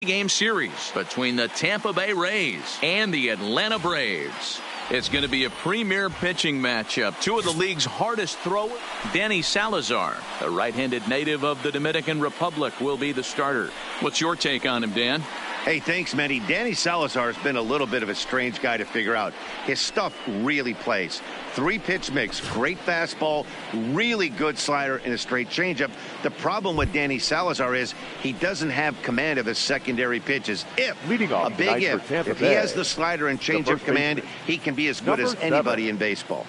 Game series between the Tampa Bay Rays and the Atlanta Braves. It's going to be a premier pitching matchup. Two of the league's hardest throwers. Danny Salazar, a right-handed native of the Dominican Republic, will be the starter. What's your take on him, Dan? Hey, thanks, Manny. Danny Salazar has been a little bit of a strange guy to figure out. His stuff really plays. 3-pitch mix, great fastball, really good slider, and a straight changeup. The problem with Danny Salazar is he doesn't have command of his secondary pitches. If he has the slider and changeup command, he can be as good as anybody in baseball.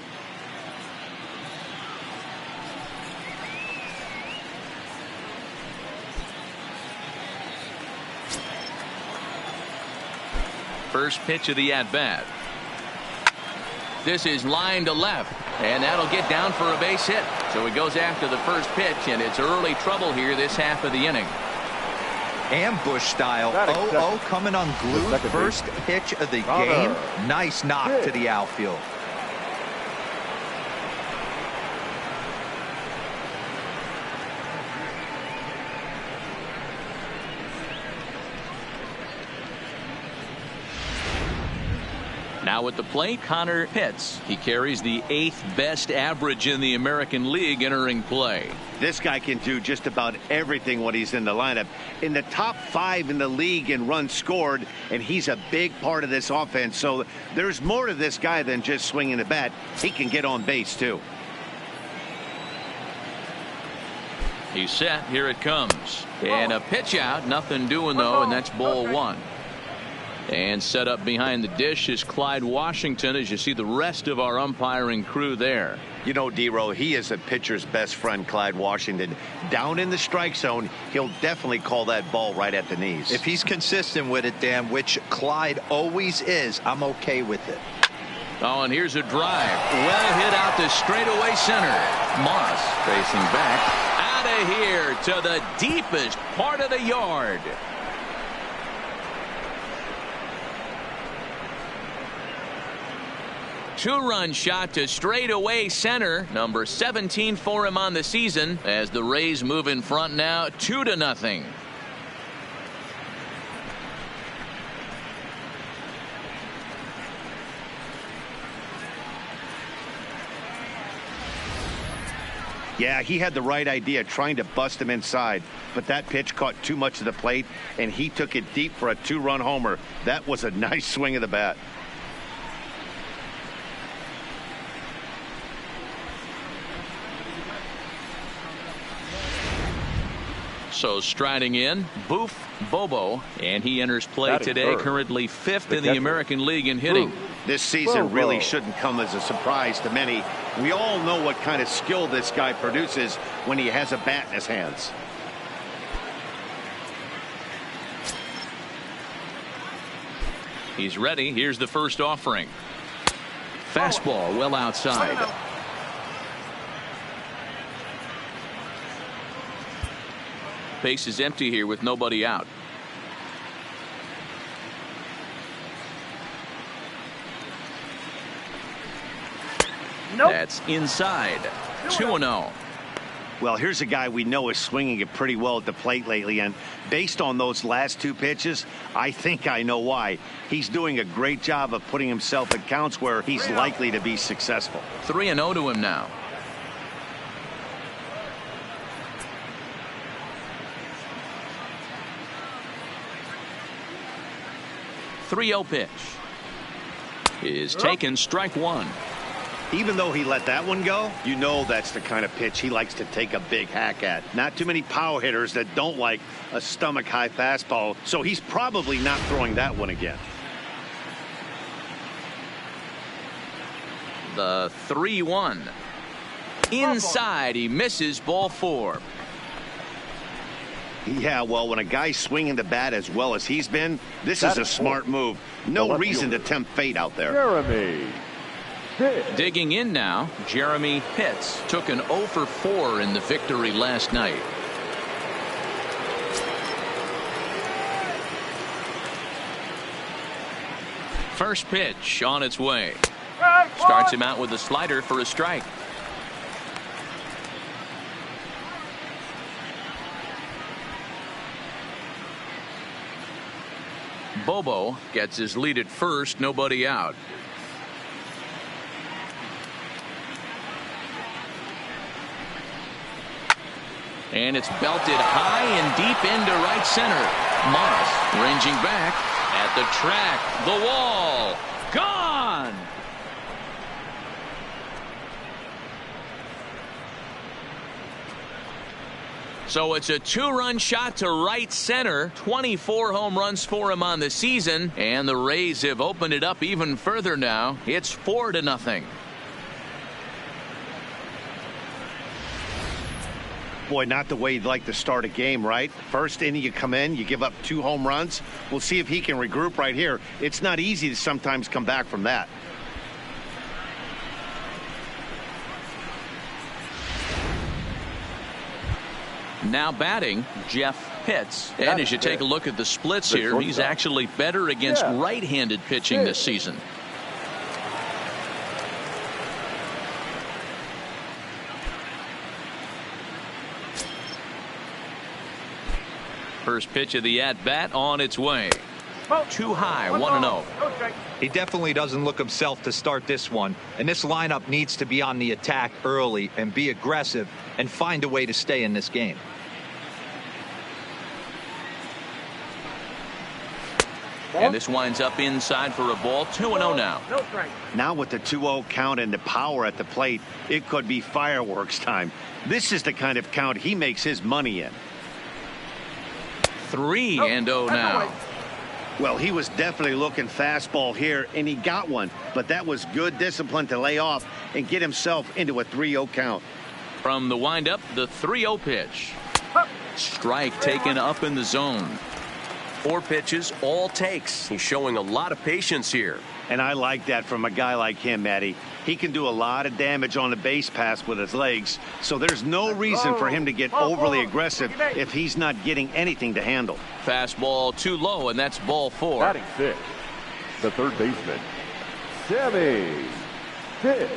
First pitch of the at-bat. This is line to left, and that'll get down for a base hit. So he goes after the first pitch, and it's early trouble here this half of the inning. Ambush style. 0-0 coming unglued. First pitch of the game. Nice knock to the outfield. Now at the plate, Connor Pitts. He carries the 8th best average in the American League entering play. This guy can do just about everything when he's in the lineup. In the top 5 in the league in runs scored, and he's a big part of this offense. So there's more to this guy than just swinging the bat. He can get on base, too. He's set. Here it comes. And a pitch out. Nothing doing, though, and that's ball 1. And set up behind the dish is Clyde Washington, as you see the rest of our umpiring crew there. You know, D-Row, he is a pitcher's best friend, Clyde Washington. Down in the strike zone, he'll definitely call that ball right at the knees. If he's consistent with it, Dan, which Clyde always is, I'm okay with it. Oh, and here's a drive. Well hit out to straightaway center. Moss facing back. Out of here to the deepest part of the yard. Two-run shot to straightaway center. Number 17 for him on the season as the Rays move in front now 2-0. Yeah, he had the right idea trying to bust him inside, but that pitch caught too much of the plate, and he took it deep for a 2-run homer. That was a nice swing of the bat. So striding in, Boof Bobo, and he enters play today, currently 5th in the American League in hitting. This season really shouldn't come as a surprise to many. We all know what kind of skill this guy produces when he has a bat in his hands. He's ready. Here's the first offering. Fastball well outside. Base is empty here with nobody out. That's inside. 2-0. Well, here's a guy we know is swinging it pretty well at the plate lately, and based on those last 2 pitches, I think I know why. He's doing a great job of putting himself at counts where he's likely to be successful. 3-0 to him now. .30 pitch is taken, strike 1. Even though he let that one go, you know that's the kind of pitch he likes to take a big hack at. Not too many power hitters that don't like a stomach high fastball, so he's probably not throwing that one again. The 3-1 inside. He misses, ball 4. Yeah, well, when a guy's swinging the bat as well as he's been, this is a smart move. No reason to tempt fate out there. Jeremy Pitts. Digging in now, Jeremy Pitts took an 0 for 4 in the victory last night. First pitch on its way. Starts him out with a slider for a strike. Bobo gets his lead at first, nobody out. And it's belted high and deep into right center. Moss ranging back at the track. The wall. Gone. So it's a 2-run shot to right center. 24 home runs for him on the season. And the Rays have opened it up even further now. It's 4-0. Boy, not the way you'd like to start a game, right? First inning, you come in, you give up 2 home runs. We'll see if he can regroup right here. It's not easy to sometimes come back from that. Now batting, Jeff Pitts. And as you take a look at the splits here, he's actually better against right-handed pitching this season. First pitch of the at-bat on its way. Too high, 1-0. He definitely doesn't look himself to start this one, and this lineup needs to be on the attack early and be aggressive and find a way to stay in this game. And this winds up inside for a ball. 2-0 now. Now with the 2-0 count and the power at the plate, it could be fireworks time. This is the kind of count he makes his money in. 3-0 now. Well, he was definitely looking fastball here, and he got one. But that was good discipline to lay off and get himself into a 3-0 count. From the windup, the 3-0 pitch. Strike taken up in the zone. 4 pitches, all takes. He's showing a lot of patience here. And I like that from a guy like him, Matty. He can do a lot of damage on the base pass with his legs, so there's no reason for him to get overly aggressive if he's not getting anything to handle. Fastball too low, and that's ball 4. Batting 6, the third baseman, Sammy Pitts.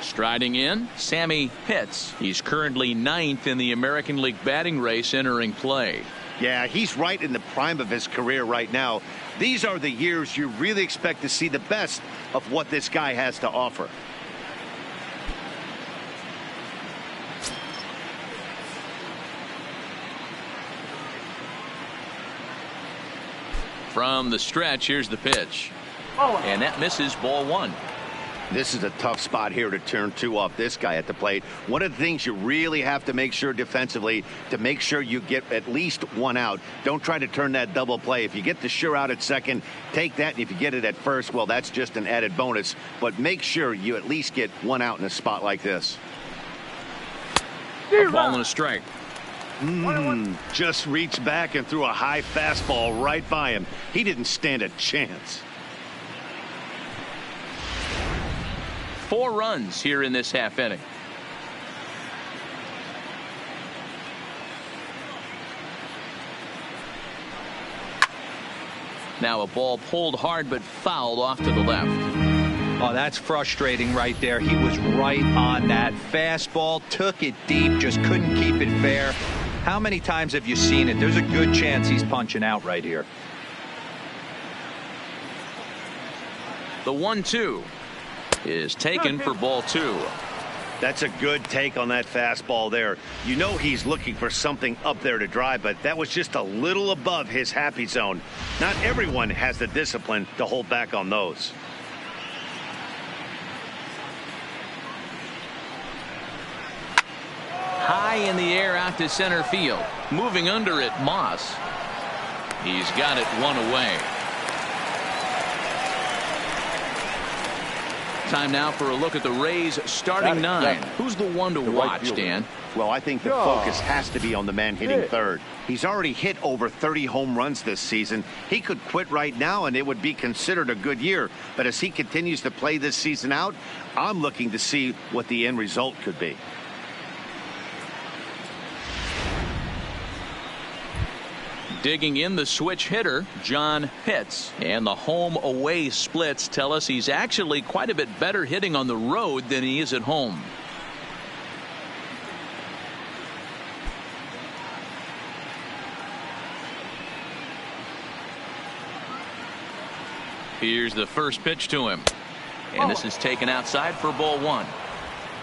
Striding in, Sammy Pitts. He's currently 9th in the American League batting race entering play. Yeah, he's right in the prime of his career right now. These are the years you really expect to see the best of what this guy has to offer. From the stretch, here's the pitch. And that misses, ball 1. This is a tough spot here to turn 2 off this guy at the plate. One of the things you really have to make sure defensively to make sure you get at least 1 out. Don't try to turn that double play. If you get the sure out at second, take that. And if you get it at first, well, that's just an added bonus. But make sure you at least get 1 out in a spot like this. A ball and a strike. Just reached back and threw a high fastball right by him. He didn't stand a chance. 4 runs here in this half inning. Now a ball pulled hard but fouled off to the left. Oh, that's frustrating right there. He was right on that fastball, took it deep, just couldn't keep it fair. How many times have you seen it? There's a good chance he's punching out right here. The 1-2 is taken for ball 2. That's a good take on that fastball there. You know he's looking for something up there to drive, but that was just a little above his happy zone. Not everyone has the discipline to hold back on those. High in the air out to center field. Moving under it, Moss. He's got it 1 away. Time now for a look at the Rays starting 9. Who's the one to watch, Dan? Well, I think the focus has to be on the man hitting third. He's already hit over 30 home runs this season. He could quit right now and it would be considered a good year. But as he continues to play this season out, I'm looking to see what the end result could be. Digging in the switch hitter, John Pitts. And the home-away splits tell us he's actually quite a bit better hitting on the road than he is at home. Here's the first pitch to him. And this is taken outside for ball one.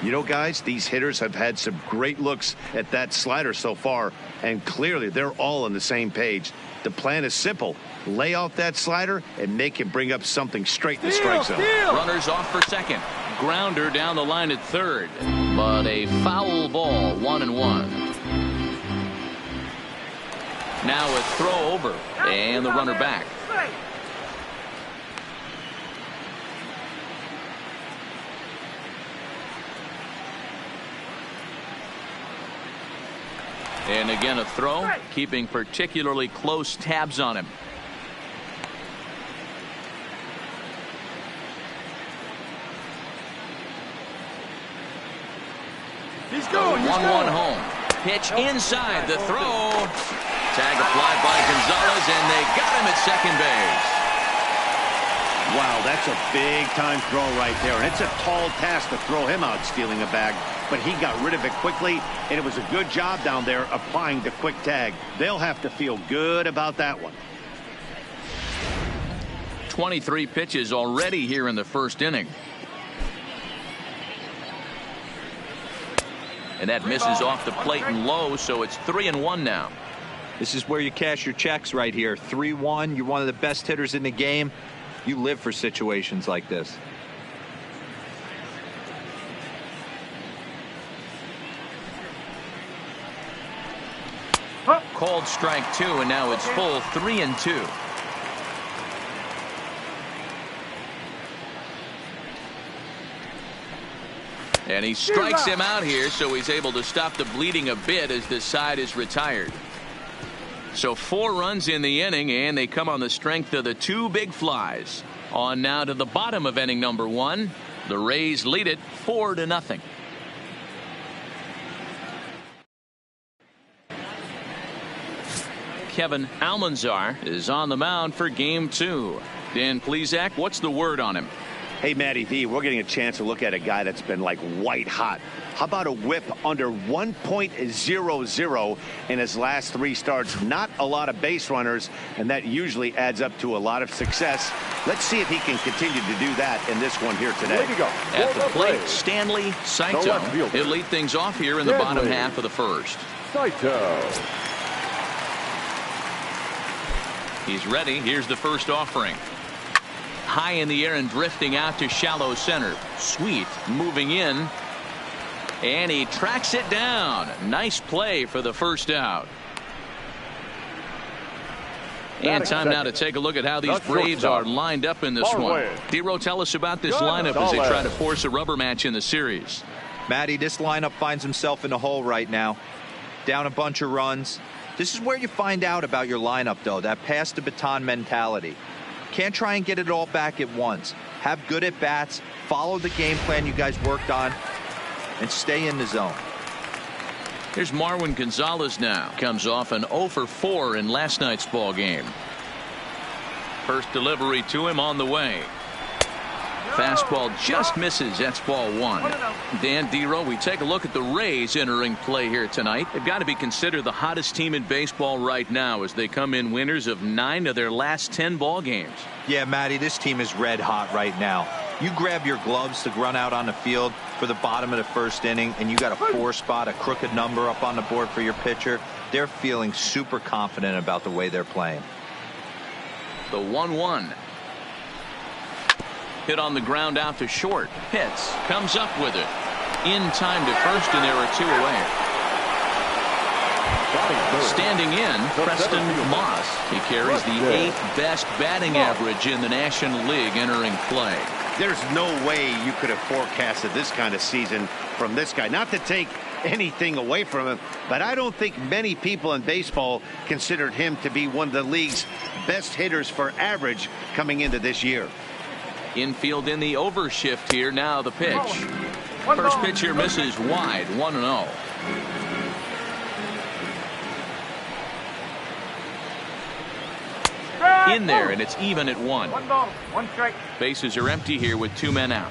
You know, guys, these hitters have had some great looks at that slider so far, and clearly they're all on the same page. The plan is simple. Lay off that slider and make him bring up something straight in the strike zone. Runners off for second. Grounder down the line at third. But a foul ball, 1-1. Now a throw over, and the runner back. And again a throw, keeping particularly close tabs on him. He's going. 1-1 home. Pitch inside the throw. Tag applied by Gonzalez, and they got him at second base. Wow, that's a big-time throw right there, and it's a tall task to throw him out stealing a bag, but he got rid of it quickly, and it was a good job down there applying the quick tag. They'll have to feel good about that one. 23 pitches already here in the first inning. And that misses off the plate and low, so it's 3-1 now. This is where you cash your checks right here. 3-1. You're one of the best hitters in the game. You live for situations like this. Called strike two, and now it's full 3-2. And he strikes him out here, so he's able to stop the bleeding a bit as this side is retired. So 4 runs in the inning, and they come on the strength of the 2 big flies. On now to the bottom of inning number 1. The Rays lead it 4-0. Kevin Almanzar is on the mound for game 2. Dan Plesac, what's the word on him? Hey, Matty V, we're getting a chance to look at a guy that's been like white hot. How about a whip under 1.00 in his last 3 starts? Not a lot of base runners, and that usually adds up to a lot of success. Let's see if he can continue to do that in this one here today. At the plate, Stanley Saito. He'll lead things off here in the bottom half of the first. Saito. He's ready. Here's the first offering. High in the air and drifting out to shallow center. Sweet moving in. And he tracks it down. Nice play for the first out. And time now to take a look at how these Braves are lined up in this one. D-Row, tell us about this lineup as they try to force a rubber match in the series. Matty, this lineup finds himself in a hole right now. Down a bunch of runs. This is where you find out about your lineup, though, that pass the baton mentality. Can't try and get it all back at once. Have good at bats, follow the game plan you guys worked on, and stay in the zone. Here's Marwin Gonzalez now. Comes off an 0 for 4 in last night's ball game. First delivery to him on the way. Fastball just misses. That's ball 1. Dan, D-Row, we take a look at the Rays entering play here tonight. They've got to be considered the hottest team in baseball right now as they come in winners of 9 of their last 10 ball games. Yeah, Matty, this team is red hot right now. You grab your gloves to run out on the field for the bottom of the first inning, and you got a 4 spot, a crooked number up on the board for your pitcher. They're feeling super confident about the way they're playing. The 1-1. Hit on the ground out to short. Pitts comes up with it. In time to first, and there are 2 away. Standing in, Preston Moss. He carries the 8th best batting average in the National League entering play. There's no way you could have forecasted this kind of season from this guy. Not to take anything away from him, but I don't think many people in baseball considered him to be one of the league's best hitters for average coming into this year. Infield in the overshift here. Now the pitch. First pitch here misses wide. 1-0. In there, and it's even at 1. 1 ball, 1 strike. Bases are empty here with 2 men out.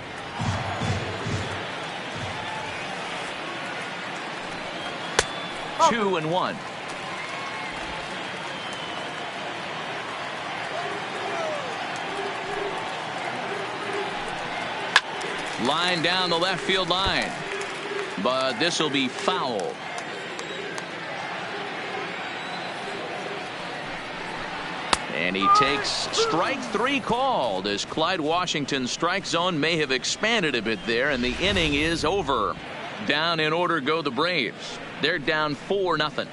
Oh. 2-1. Line down the left field line. But this will be foul. And he takes strike 3 called as Clyde Washington's strike zone may have expanded a bit there, and the inning is over. Down in order go the Braves. They're down 4-0.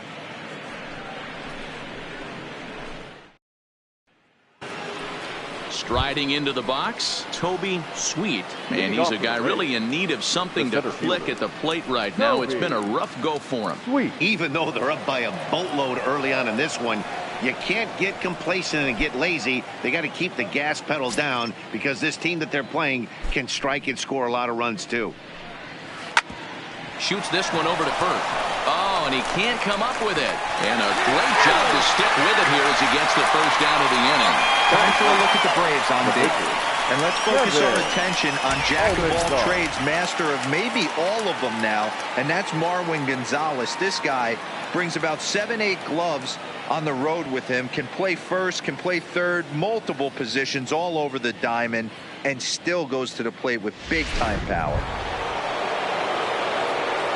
Striding into the box, Toby Sweet. And he's a guy really in need of something to click at the plate right now. It's been a rough go for him. Sweet. Even though they're up by a boatload early on in this one, you can't get complacent and get lazy. They got to keep the gas pedal down because this team that they're playing can strike and score a lot of runs too. Shoots this one over to first. Oh, and he can't come up with it. And a great job to stick with it here as he gets the first out of the inning. Time for a look at the Braves on the big league. And let's focus our attention on jack of all trades, master of maybe all of them now, and that's Marwin Gonzalez. This guy brings about 7-8 gloves on the road with him, can play first, can play third, multiple positions all over the diamond, and still goes to the plate with big-time power.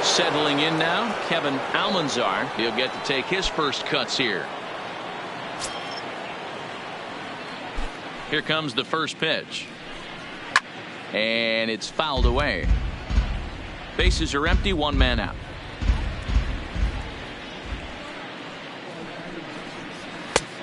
Settling in now, Kevin Almanzar. He'll get to take his first cuts here. Here comes the first pitch. And it's fouled away. Bases are empty, 1 man out.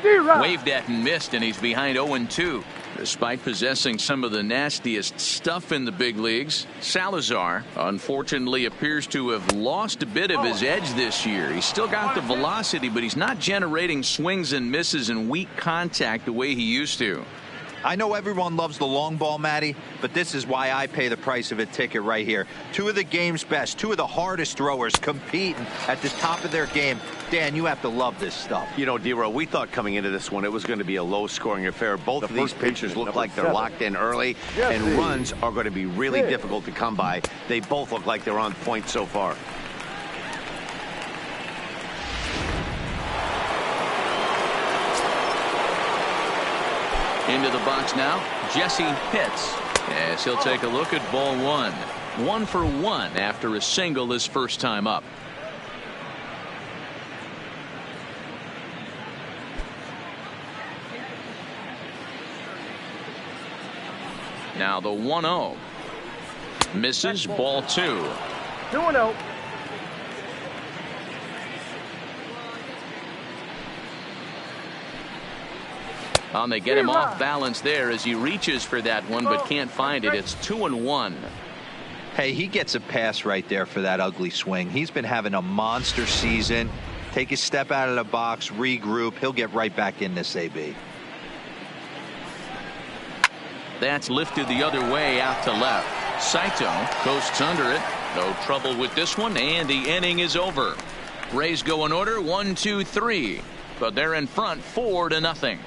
Waved at and missed, and he's behind 0-2. Despite possessing some of the nastiest stuff in the big leagues, Salazar unfortunately appears to have lost a bit of his edge this year. He's still got the velocity, but he's not generating swings and misses and weak contact the way he used to. I know everyone loves the long ball, Matty, but this is why I pay the price of a ticket right here. 2 of the game's best, 2 of the hardest throwers competing at the top of their game. Dan, you have to love this stuff. You know, D-Row, we thought coming into this one it was going to be a low-scoring affair. Both of these pitchers look like they're locked in early, and runs are going to be really difficult to come by. They both look like they're on point so far. Into the box now, Jesse Pitts. As he'll take a look at ball 1. 1 for 1 after a single his first time up. Now the 1-0. Misses, ball 2. 2-0. They get him off balance there as he reaches for that one but can't find it. It's 2-1. Hey, he gets a pass right there for that ugly swing. He's been having a monster season. Take a step out of the box, regroup. He'll get right back in this AB. That's lifted the other way out to left. Saito coasts under it. No trouble with this one, and the inning is over. Rays go in order 1, 2, 3, but they're in front 4-0.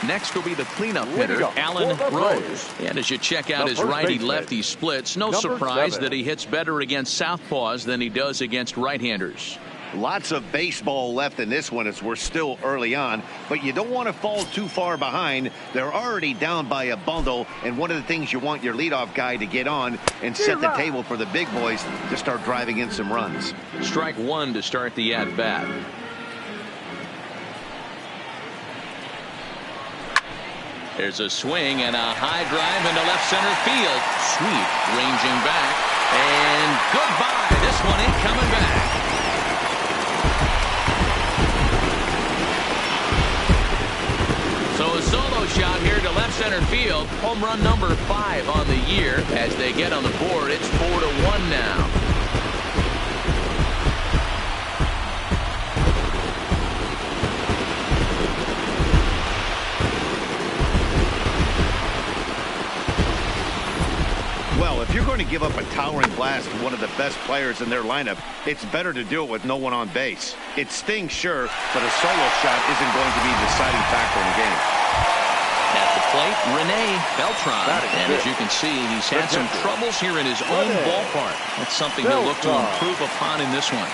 Next will be the cleanup hitter, Alan Rose. And as you check out his righty-lefty splits, no surprise that he hits better against southpaws than he does against right-handers. Lots of baseball left in this one as we're still early on, but you don't want to fall too far behind. They're already down by a bundle, and one of the things you want your leadoff guy to get on and set the table for the big boys to start driving in some runs. Strike 1 to start the at-bat. There's a swing and a high drive into left center field. Sweet ranging back, and goodbye. This one ain't coming back. So a solo shot here to left center field. Home run number 5 on the year. As they get on the board, it's 4-1 now. Well, if you're going to give up a towering blast to one of the best players in their lineup, it's better to do it with no one on base. It stings, sure, but a solo shot isn't going to be the deciding factor in the game. At the plate, Rene Beltran. And as you can see, he's had some troubles here in his own ballpark. That's something he'll look to improve upon in this one.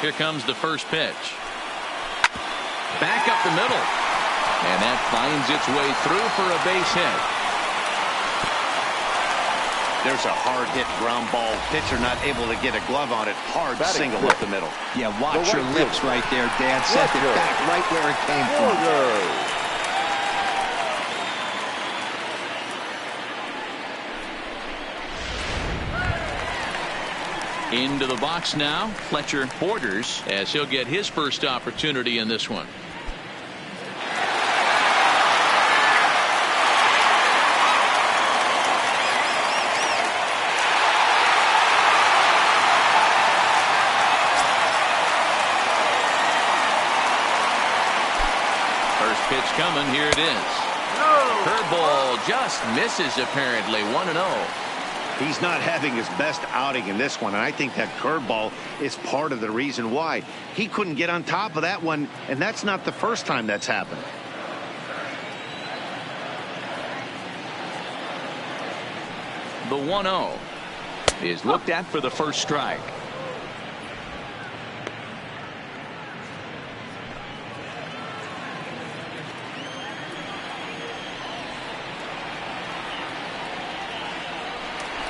Here comes the first pitch. Back up the middle. And that finds its way through for a base hit. There's a hard hit ground ball. Pitcher not able to get a glove on it. Hard single up the middle. Yeah, watch your lips right there, Dan. Sent it back right where it came from. Into the box now, Fletcher Borders, as he'll get his first opportunity in this one. First pitch coming, here it is. Curveball just misses apparently, 1-0. He's not having his best outing in this one, and I think that curveball is part of the reason why. He couldn't get on top of that one, and that's not the first time that's happened. The 1-0 is looked at for the first strike.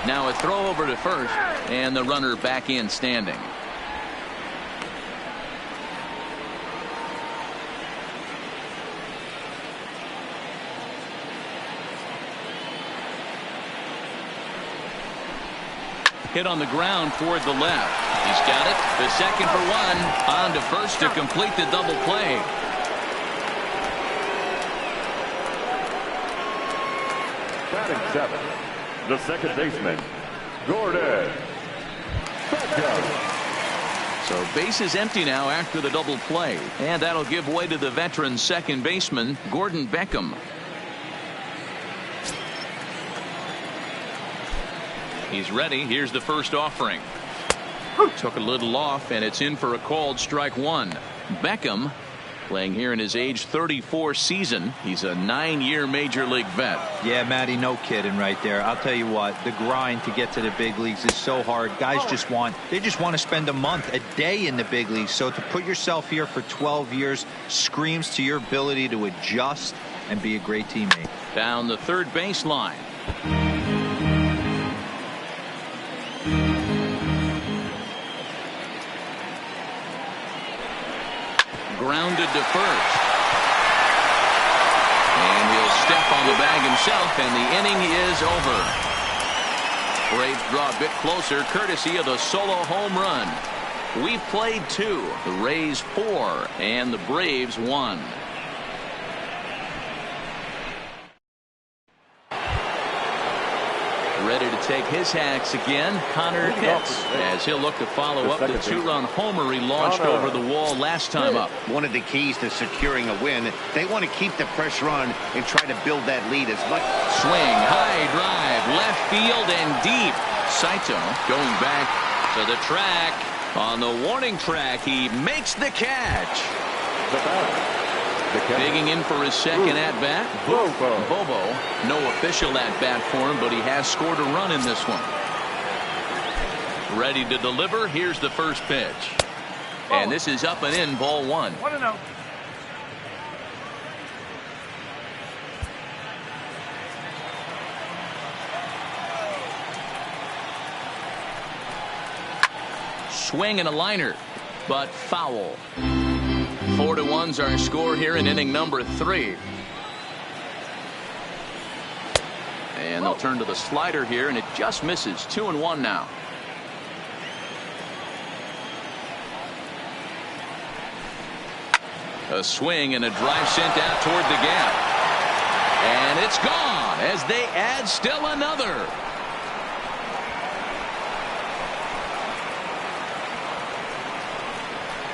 Now a throw over to first, and the runner back in standing. Hit on the ground toward the left. He's got it. The second for one. On to first to complete the double play. Batting seventh, the second baseman, Gordon Beckham. So base is empty now after the double play. And that'll give way to the veteran second baseman, Gordon Beckham. He's ready. Here's the first offering. Took a little off, and it's in for a called strike one. Beckham playing here in his age 34 season. He's a 9-year major league vet. Yeah, Matty, no kidding right there. I'll tell you what, the grind to get to the big leagues is so hard. Guys just want to spend a month, a day in the big leagues. So to put yourself here for 12 years screams to your ability to adjust and be a great teammate. Down the third baseline. Grounded to first. And he'll step on the bag himself, and the inning is over. Braves draw a bit closer courtesy of the solo home run. We played 2, the Rays 4, and the Braves 1. Ready to take his hacks again, Connor Pitts, as he'll look to follow up the 2-run homer he launched over the wall last time up. One of the keys to securing a win, they want to keep the pressure on and try to build that lead as much. Swing, high drive, left field and deep. Saito going back to the track. On the warning track, he makes the catch. Digging in for his second at-bat, Bobo. No official at-bat for him, but he has scored a run in this one. Ready to deliver. Here's the first pitch. And this is up and in, ball 1. 1-0. Swing and a liner, but foul. 4-1's our score here in inning number 3. And they'll turn to the slider here, and it just misses. 2-1 now. A swing and a drive sent out toward the gap. And it's gone as they add still another.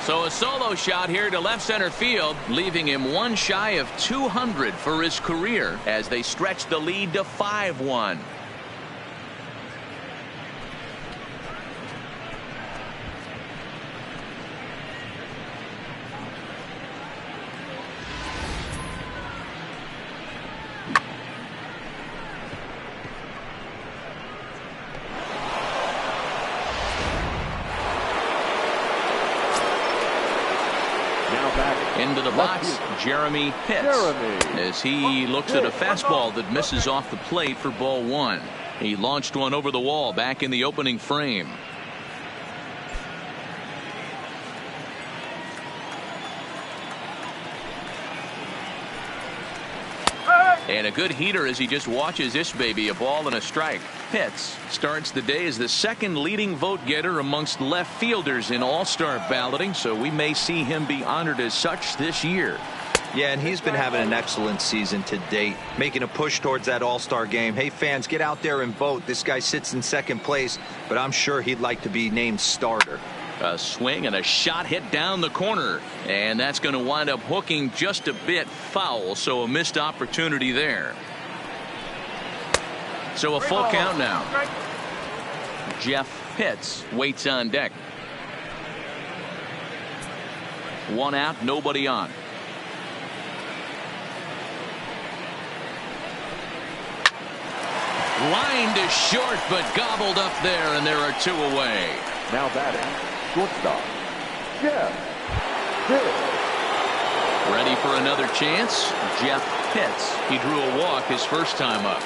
So a solo shot here to left center field, leaving him one shy of 200 for his career as they stretch the lead to 5-1. Now back Into the box, Jeremy Pitts, as he looks at a fastball that misses off the plate for ball one. He launched one over the wall back in the opening frame. And a good heater as he just watches this baby, a ball and a strike. Pitts starts the day as the second leading vote getter amongst left fielders in all-star balloting, so we may see him be honored as such this year. Yeah, and he's been having an excellent season to date, making a push towards that all-star game. Hey, fans, get out there and vote. This guy sits in second place, but I'm sure he'd like to be named starter. A swing and a shot hit down the corner, and that's going to wind up hooking just a bit foul, so a missed opportunity there. So a full count now. Jeff Pitts waits on deck. One out, nobody on. Line to short, but gobbled up there, and there are two away. Now batting, shortstop, Jeff Pitts. Ready for another chance? Jeff Pitts. He drew a walk his first time up.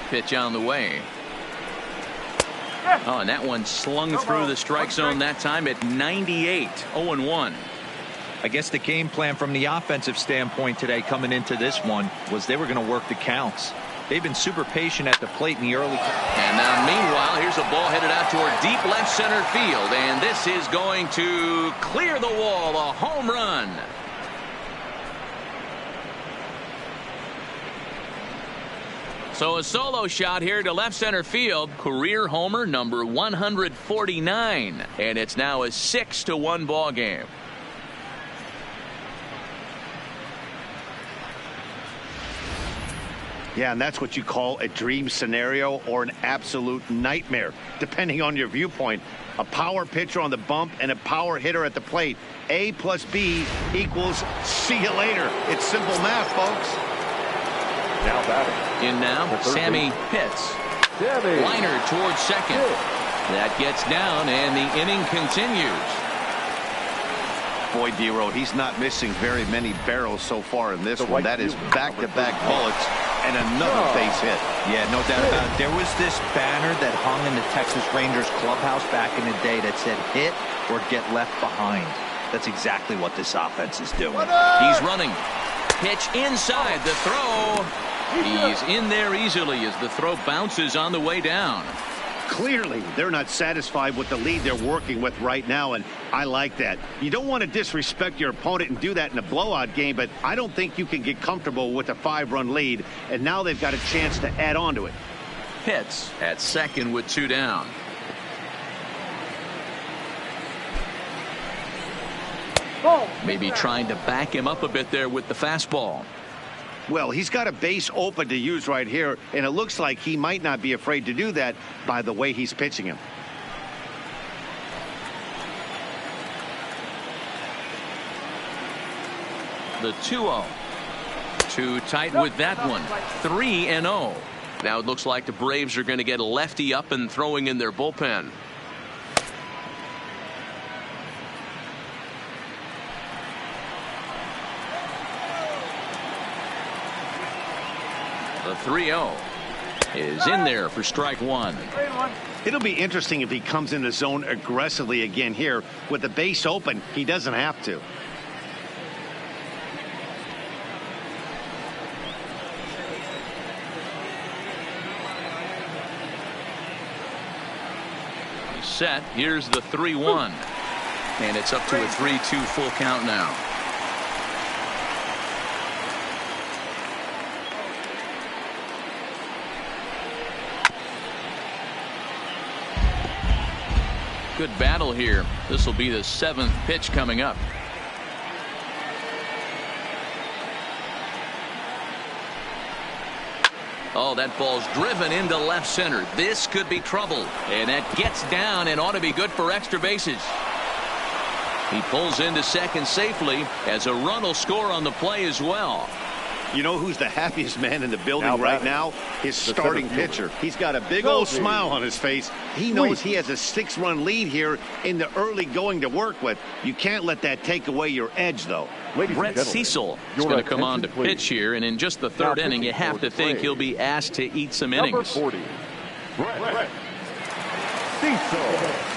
Pitch on the way. Oh, and that one slung through the strike zone that time at 98. 0-1. I guess the game plan from the offensive standpoint today coming into this one was they were going to work the counts. They've been super patient at the plate in the early. And now meanwhile, here's a ball headed out toward deep left center field, and this is going to clear the wall. A home run. So a solo shot here to left center field. Career homer number 149, and it's now a 6-1 ball game. Yeah, and that's what you call a dream scenario or an absolute nightmare, depending on your viewpoint. A power pitcher on the bump and a power hitter at the plate. A plus B equals see you later. It's simple math, folks. Now batting. In now, Sammy Pitts. Liner towards second. That gets down, and the inning continues. Boy, Dero, he's not missing very many barrels so far in this one. That is back-to-back bullets and another base hit. Yeah, no doubt about it. There was this banner that hung in the Texas Rangers clubhouse back in the day that said hit or get left behind. That's exactly what this offense is doing. He's running. Pitch inside the throw. He's in there easily as the throw bounces on the way down. Clearly, they're not satisfied with the lead they're working with right now, and I like that. You don't want to disrespect your opponent and do that in a blowout game, but I don't think you can get comfortable with a 5-run lead, and now they've got a chance to add on to it. Pitts at second with 2 down. Maybe trying to back him up a bit there with the fastball. Well, he's got a base open to use right here, and it looks like he might not be afraid to do that by the way he's pitching him. The 2-0. Too tight with that one. 3-0. Now it looks like the Braves are going to get a lefty up and throwing in their bullpen. The 3-0 is in there for strike one. It'll be interesting if he comes in the zone aggressively again here. With the base open, he doesn't have to. He's set. Here's the 3-1. And it's up to a 3-2 full count now. Good battle here. This will be the 7th pitch coming up. Oh, that ball's driven into left center. This could be trouble. And that gets down and ought to be good for extra bases. He pulls into second safely as a run will score on the play as well. You know who's the happiest man in the building right now? His starting pitcher. He's got a big old smile on his face. He knows he has a 6-run lead here in the early going to work with. You can't let that take away your edge, though. Brett Cecil is going to come on to pitch here, and in just the third inning, you have to think he'll be asked to eat some innings. Number 40, Brett Cecil.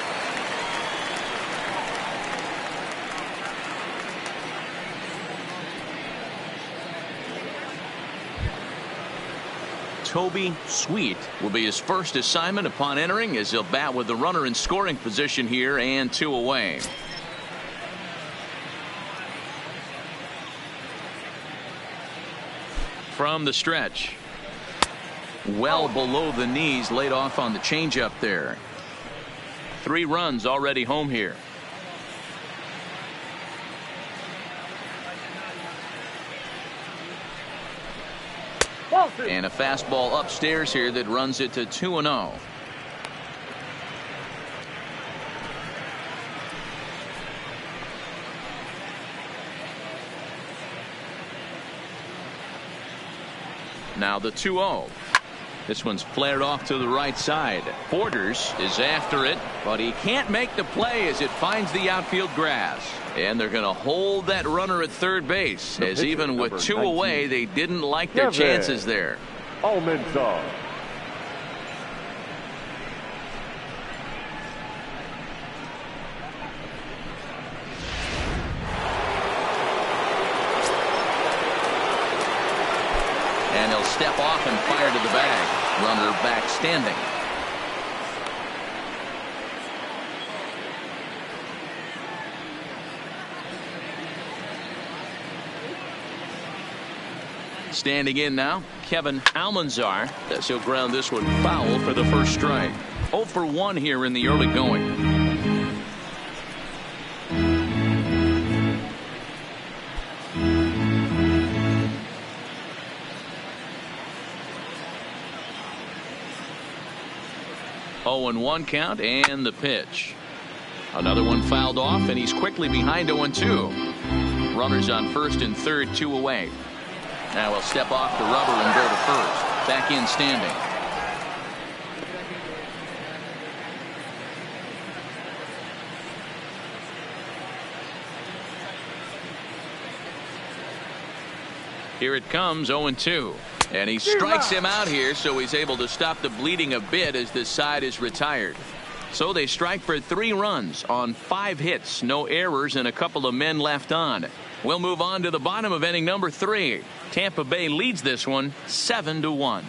Toby Sweet will be his first assignment upon entering, as he'll bat with the runner in scoring position here and 2 away. From the stretch, well below the knees, laid off on the changeup there. 3 runs already home here. And a fastball upstairs here that runs it to 2-0. Now the 2-0. This one's flared off to the right side. Borders is after it, but he can't make the play as it finds the outfield grass. And they're going to hold that runner at third base, as even with 2 away, they didn't like their chances there. Almanzar. And he'll step off and fire to the bag. Runner back standing. Standing in now, Kevin Almanzar, as he'll ground this one foul for the first strike. 0 for 1 here in the early going. Oh, and 1 count, and the pitch. Another one fouled off, and he's quickly behind 0-2. Runners on first and third, 2 away. Now he'll step off the rubber and go to first. Back in standing. Here it comes, 0-2. And he strikes him out here, so he's able to stop the bleeding a bit as this side is retired. So they strike for 3 runs on 5 hits, no errors, and a couple of men left on. We'll move on to the bottom of inning number 3. Tampa Bay leads this one 7-1.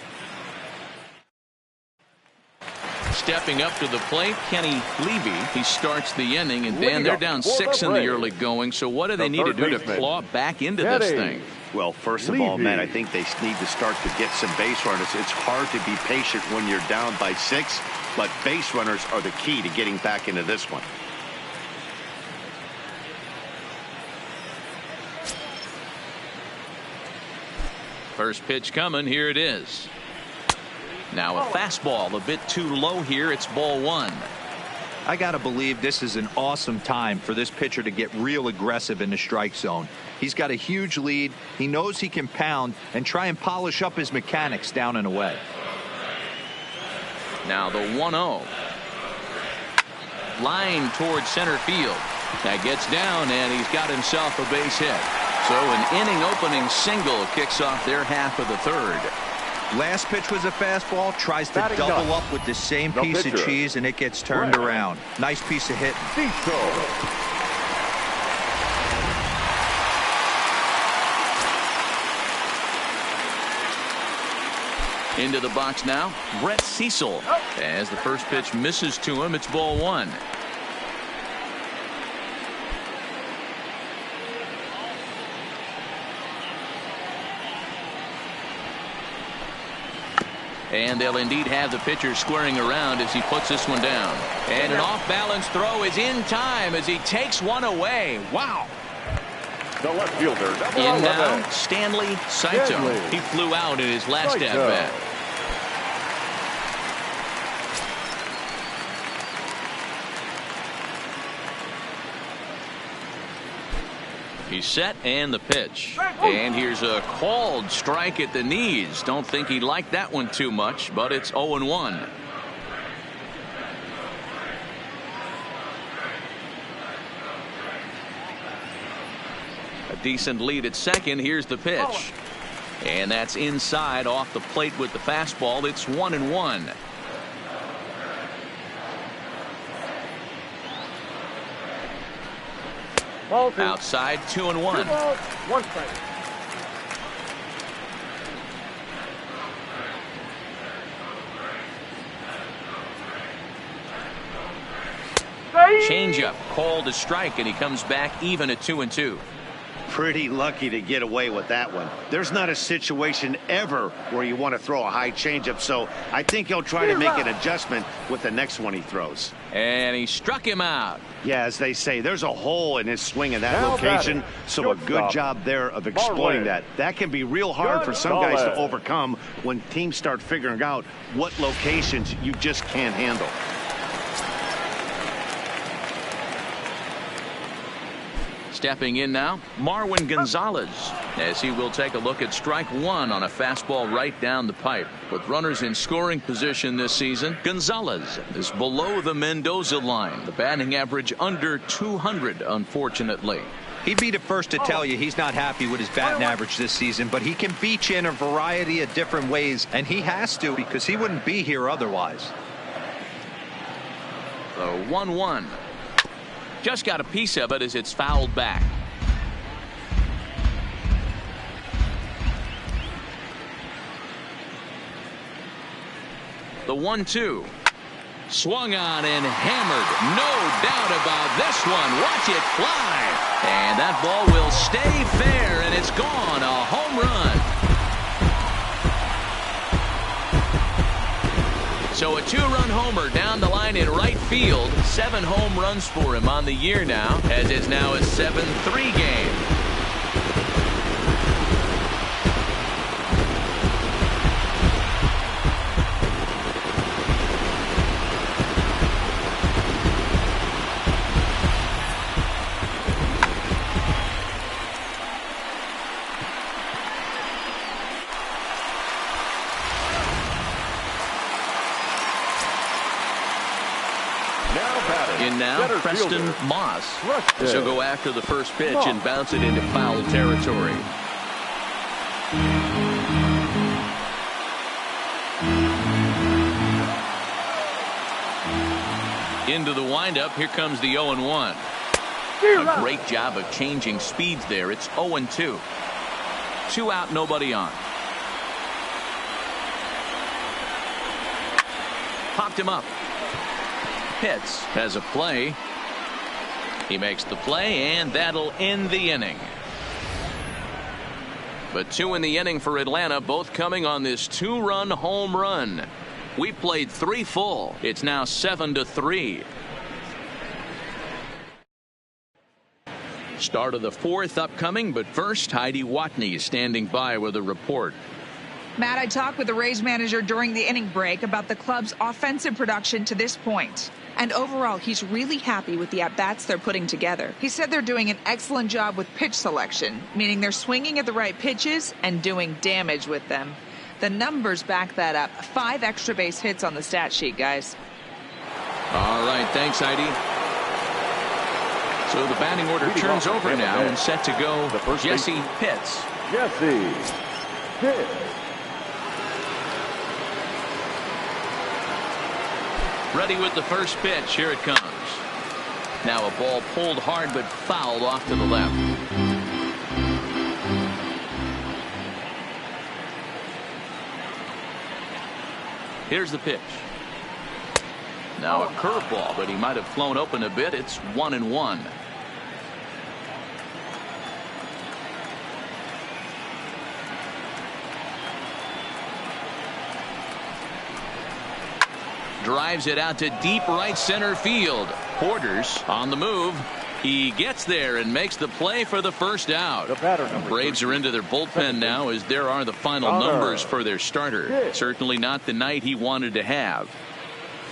Stepping up to the plate, Kenny Levy. He starts the inning, and Dan, they're down 6 in the early going. So what do they need to do to claw back into this thing? Well, first of all, man, I think they need to start to get some base runners. It's hard to be patient when you're down by 6, but base runners are the key to getting back into this one. First pitch coming. Here it is. Now a fastball a bit too low here. It's ball 1. I got to believe this is an awesome time for this pitcher to get real aggressive in the strike zone. He's got a huge lead. He knows he can pound and try and polish up his mechanics down and away. Now the 1-0. Line towards center field. That gets down, and he's got himself a base hit. So an inning opening single kicks off their half of the third. Last pitch was a fastball. Tries to double up with the same piece of cheese, and it gets turned around. Nice piece of hitting. Into the box now, Brett Cecil. As the first pitch misses to him, it's ball 1. And they'll indeed have the pitcher squaring around as he puts this one down. And an off-balance throw is in time as he takes one away. Wow. The left fielder, in now, Stanley Saito. He flew out in his last at-bat. He's set and the pitch. And here's a called strike at the knees. Don't think he liked that one too much, but it's 0-1. A decent lead at second. Here's the pitch. And that's inside off the plate with the fastball. It's 1-1. Outside 2-1. 1 strike. Changeup called a strike, and he comes back even at 2-2. Pretty lucky to get away with that one. There's not a situation ever where you want to throw a high changeup, so I think he'll try to make an adjustment with the next one he throws. And he struck him out. Yeah, as they say, there's a hole in his swing in that Now location, batting, so a good shortstop, job there of exploiting Marlin. that. That can be real hard for some guys to Gonzalez. overcome when teams start figuring out what locations you just can't handle. Stepping in now, Marwin Gonzalez, as he will take a look at strike one on a fastball right down the pipe. With runners in scoring position this season, Gonzalez is below the Mendoza line. The batting average under 200, unfortunately. He'd be the first to tell you he's not happy with his batting average this season, but he can beat you in a variety of different ways, and he has to because he wouldn't be here otherwise. The 1-1. Just got a piece of it as it's fouled back. The 1-2. Swung on and hammered. No doubt about this one. Watch it fly. And that ball will stay fair, and it's gone. A home run. So a two-run homer down the line in right field. 7 home runs for him on the year now, as is now a 7-3 game. In now, Center Preston fielder, Moss. Preston She'll go after the first pitch and bounce it into foul territory. Into the windup. Here comes the 0-1. A great job of changing speeds there. It's 0-2. 2 out, nobody on. Popped him up. Hits has a play. He makes the play, and that'll end the inning. But 2 in the inning for Atlanta, both coming on this 2-run home run. We played 3 full. It's now 7-3. Start of the 4th upcoming, but first, Heidi Watney standing by with a report. Matt, I talked with the Rays manager during the inning break about the club's offensive production to this point. And overall, he's really happy with the at-bats they're putting together. He said they're doing an excellent job with pitch selection, meaning they're swinging at the right pitches and doing damage with them. The numbers back that up. 5 extra base hits on the stat sheet, guys. All right, thanks, Heidi. So the batting order turns over now and set to go. Jesse Pitts. Jesse Pitts. Ready with the first pitch. Here it comes. Now a ball pulled hard but fouled off to the left. Here's the pitch. Now a curveball, but he might have flown open a bit. It's 1-1. Drives it out to deep right center field. Porter's on the move. He gets there and makes the play for the first out. The Braves are into their bullpen now, as there are the final numbers for their starter. Certainly not the night he wanted to have.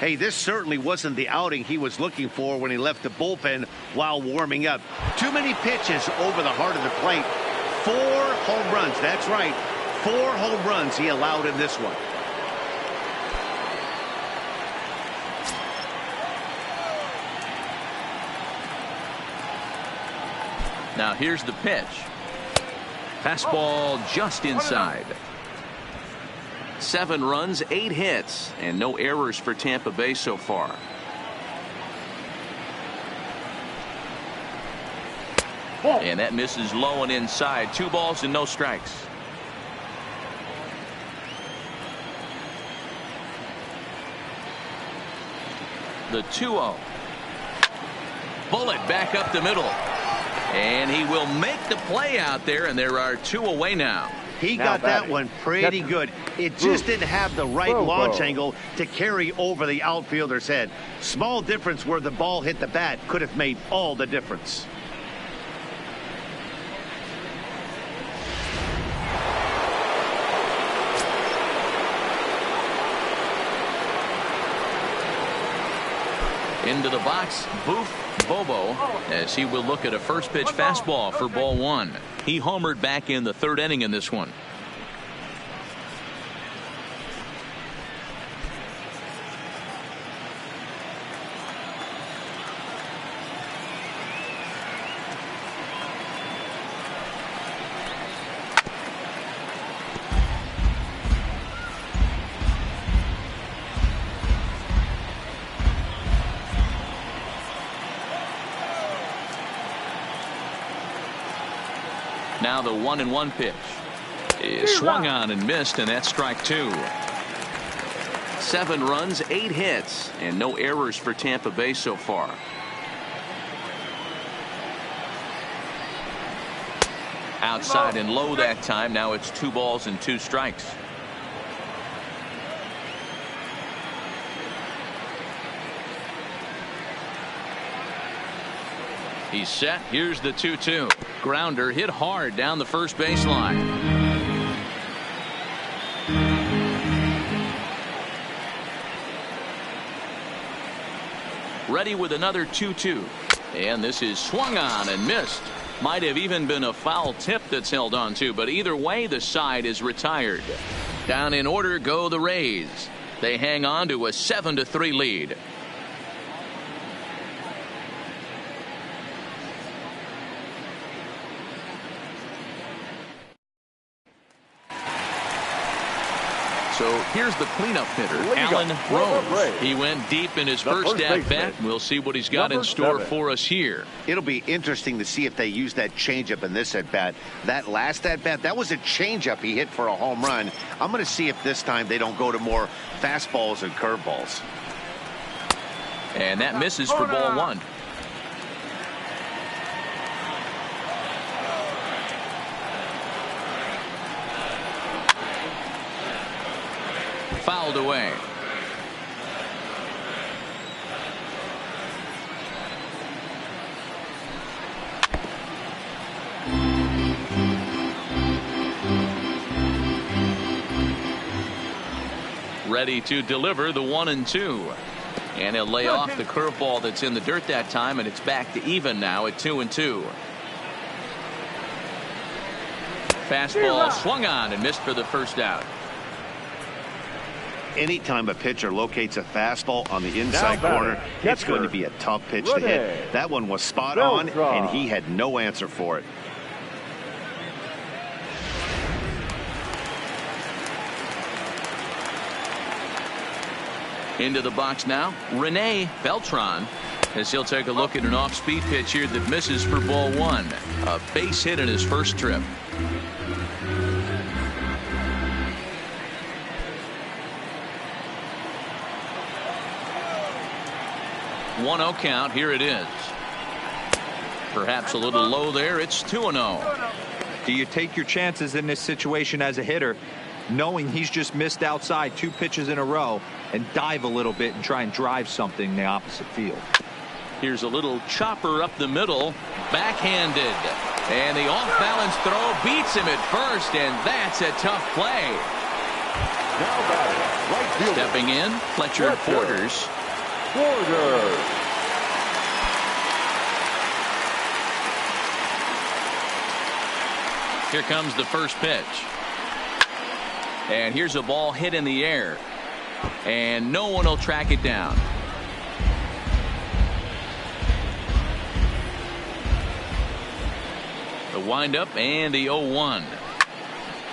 Hey, this certainly wasn't the outing he was looking for when he left the bullpen while warming up. Too many pitches over the heart of the plate. 4 home runs. That's right. 4 home runs he allowed in this one. Now here's the pitch. Fastball just inside. 7 runs, 8 hits, and no errors for Tampa Bay so far. And that misses low and inside. 2 balls and no strikes. The 2-0. Bullet back up the middle. And he will make the play out there, and there are 2 away now. He got that one pretty good. It just didn't have the right launch angle to carry over the outfielder's head. Small difference where the ball hit the bat could have made all the difference. Into the box, Boof Bobo, as he will look at a first pitch fastball for ball 1. He homered back in the 3rd inning in this one. Now the 1-1 pitch is swung on and missed, and that's strike 2. 7 runs, 8 hits, and no errors for Tampa Bay so far. Outside and low that time. Now it's 2 balls and 2 strikes. He's set. Here's the 2-2. Grounder hit hard down the first baseline. Ready with another 2-2. And this is swung on and missed. Might have even been a foul tip that's held on to, but either way the side is retired. Down in order go the Rays. They hang on to a 7-3 lead. So here's the cleanup hitter, Alan Rose. He went deep in his first at-bat. We'll see what he's got in store for us here. It'll be interesting to see if they use that changeup in this at-bat. That last at-bat, that was a changeup he hit for a home run. I'm going to see if this time they don't go to more fastballs and curveballs. And that misses for ball 1. Fouled away. Ready to deliver the 1-2. And he'll lay off the curveball that's in the dirt that time, and it's back to even now at 2-2. Fastball swung on and missed for the first out. Anytime a pitcher locates a fastball on the inside corner, it's going to be a tough pitch to hit. That one was spot on, and he had no answer for it. Into the box now, Rene Beltran, as he'll take a look at an off-speed pitch here that misses for ball 1. A base hit in his first trip. 1-0 count. Here it is. Perhaps a little low there. It's 2-0. Do you take your chances in this situation as a hitter, knowing he's just missed outside 2 pitches in a row, and dive a little bit and try and drive something in the opposite field? Here's a little chopper up the middle, backhanded, and the off-balance throw beats him at first, and that's a tough play. Now batting, right fielder. Stepping in, Fletcher Borders. Borders. Here comes the first pitch. And here's a ball hit in the air. And no one will track it down. The windup and the 0-1.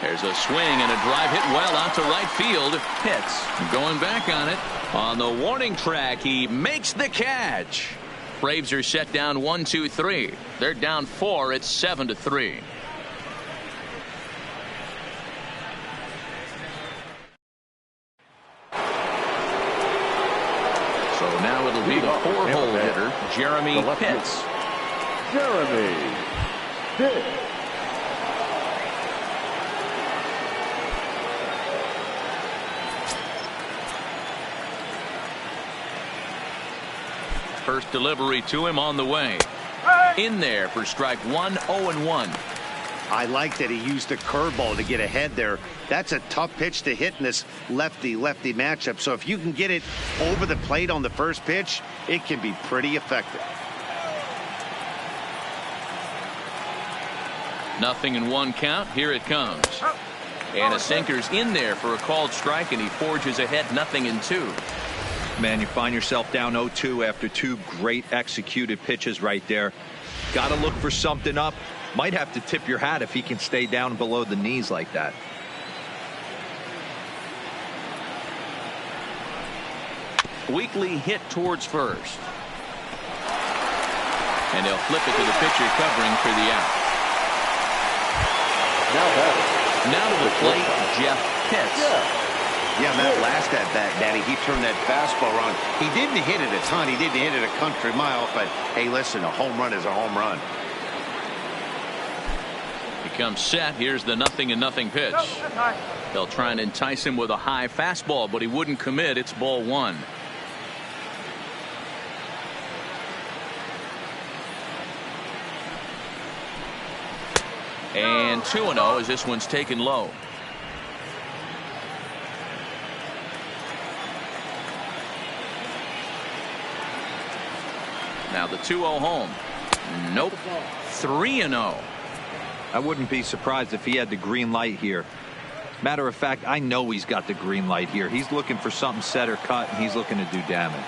There's a swing and a drive hit well out to right field. Pitts going back on it. On the warning track, he makes the catch. Braves are set down 1-2-3. They're down 4. It's 7-3. So now it'll be the 4-hole hitter, Jeremy Pitts. Jeremy Pitts. First delivery to him on the way. In there for strike 1, 0-1. I like that he used the curveball to get ahead there. That's a tough pitch to hit in this lefty-lefty matchup. So if you can get it over the plate on the first pitch, it can be pretty effective. 0-1 count. Here it comes. And a sinker's in there for a called strike, and he forges ahead 0-2. Man, you find yourself down 0-2 after 2 great executed pitches right there. Got to look for something up. Might have to tip your hat if he can stay down below the knees like that. Weekly hit towards first. And they'll flip it to the pitcher covering for the out. Now to the plate, Jeff Pitts. Yeah, that last at bat, Danny, he turned that fastball around. He didn't hit it a ton. He didn't hit it a country mile. But, hey, listen, a home run is a home run. He comes set. Here's the 0-0 pitch. They'll try and entice him with a high fastball, but he wouldn't commit. It's ball 1. And 2-0 as this one's taken low. Now the 2-0 home. Nope. 3-0. I wouldn't be surprised if he had the green light here. Matter of fact, I know he's got the green light here. He's looking for something set or cut, and he's looking to do damage.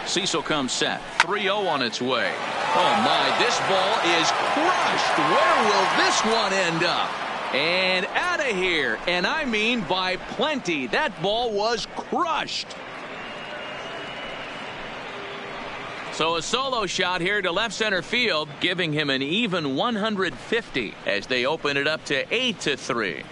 Cecil comes set. 3-0 on its way. Oh my, this ball is crushed. Where will this one end up? And out of here. And I mean by plenty. That ball was crushed. So a solo shot here to left center field, giving him an even 150 as they open it up to 8-3.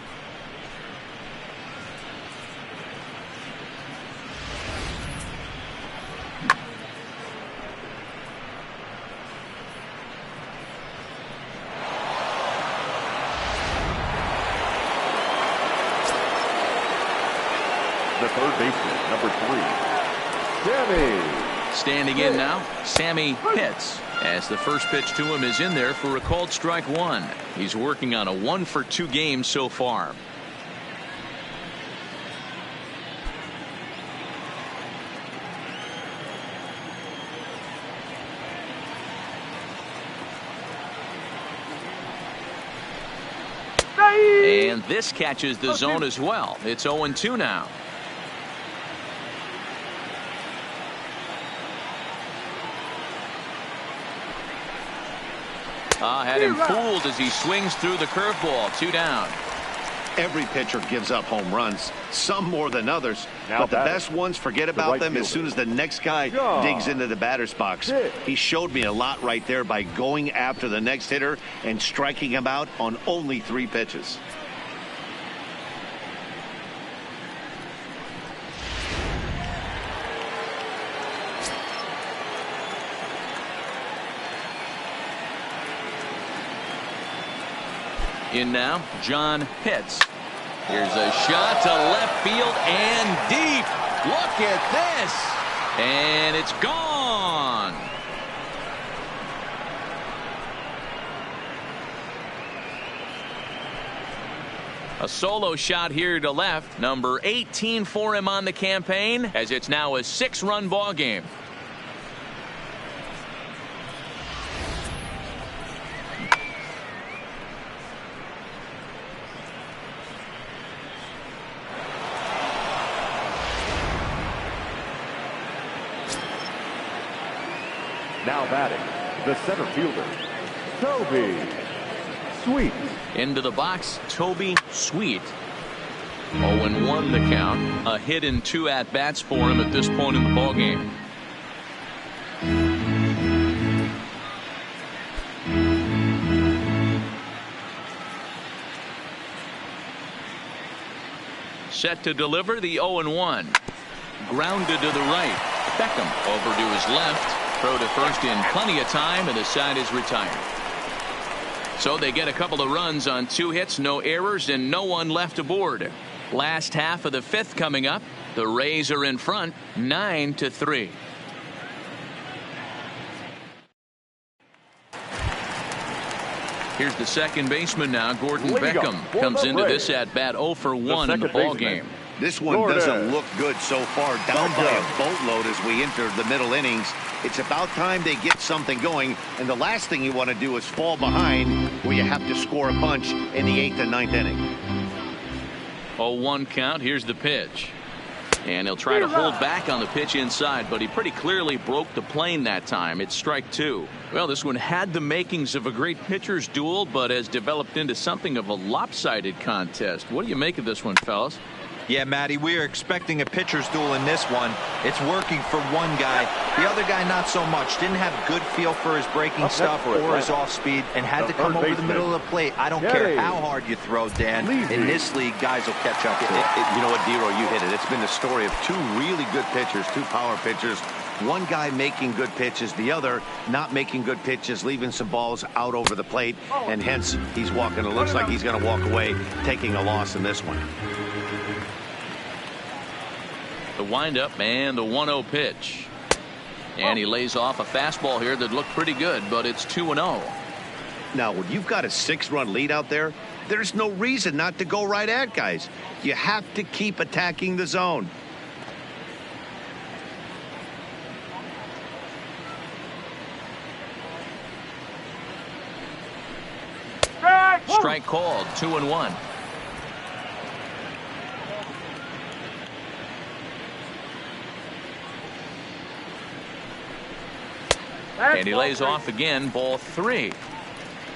The third baseman, number 3, Sammy. Standing in now, Sammy Pitts, as the first pitch to him is in there for a called strike 1. He's working on a 1-for-2 game so far. And this catches the zone as well. It's 0-2 now. Had him fooled as he swings through the curveball. 2 down. Every pitcher gives up home runs, some more than others. Now but the batting, best ones, forget about right them fielder, as soon as the next guy John digs into the batter's box. Pitts. He showed me a lot right there by going after the next hitter and striking him out on only 3 pitches. In now, John Pitts. Here's a shot to left field and deep. Look at this. And it's gone. A solo shot here to left. Number 18 for him on the campaign, as it's now a 6-run ball game. Now batting, the center fielder, Toby Sweet. Into the box, Toby Sweet. 0-1 the count. A hit and 2 at-bats for him at this point in the ball game. Set to deliver the 0-1. Grounded to the right. Beckham over to his left. Throw to first in plenty of time, and the side is retired. So they get a couple of runs on 2 hits, no errors, and no one left aboard. Last half of the 5th coming up. The Rays are in front, 9-3. Here's the second baseman now, Gordon Beckham. Comes into this at-bat 0 for 1 in the ball game. This one doesn't look good so far. Down by a boatload as we enter the middle innings. It's about time they get something going, and the last thing you want to do is fall behind where you have to score a bunch in the 8th and 9th inning. 0-1 count. Here's the pitch. And he'll try to hold back on the pitch inside, but he pretty clearly broke the plane that time. It's strike 2. Well, this one had the makings of a great pitcher's duel, but has developed into something of a lopsided contest. What do you make of this one, fellas? Yeah, Matty, we are expecting a pitcher's duel in this one. It's working for one guy. The other guy, not so much. Didn't have good feel for his breaking stuff or his off speed, and had to come over the middle of the plate. I don't care how hard you throw, Dan. In this league, guys will catch up to it. You know what, Dero, you hit it. It's been the story of 2 really good pitchers, 2 power pitchers. One guy making good pitches, the other not making good pitches, leaving some balls out over the plate, and hence he's walking. It looks like he's going to walk away taking a loss in this one. The windup and the 1-0 pitch. And he lays off a fastball here that looked pretty good, but it's 2-0. Now, when you've got a 6-run lead out there, there's no reason not to go right at guys. You have to keep attacking the zone. Strike called. 2-1. And he lays off again, ball 3.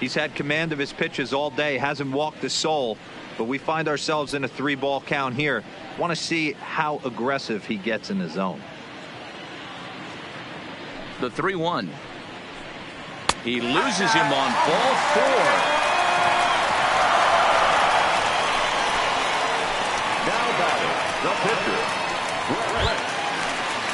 He's had command of his pitches all day, hasn't walked a soul, but we find ourselves in a 3-ball count here. Want to see how aggressive he gets in the zone. The 3-1. He loses him on ball 4. Now batting, the pitcher.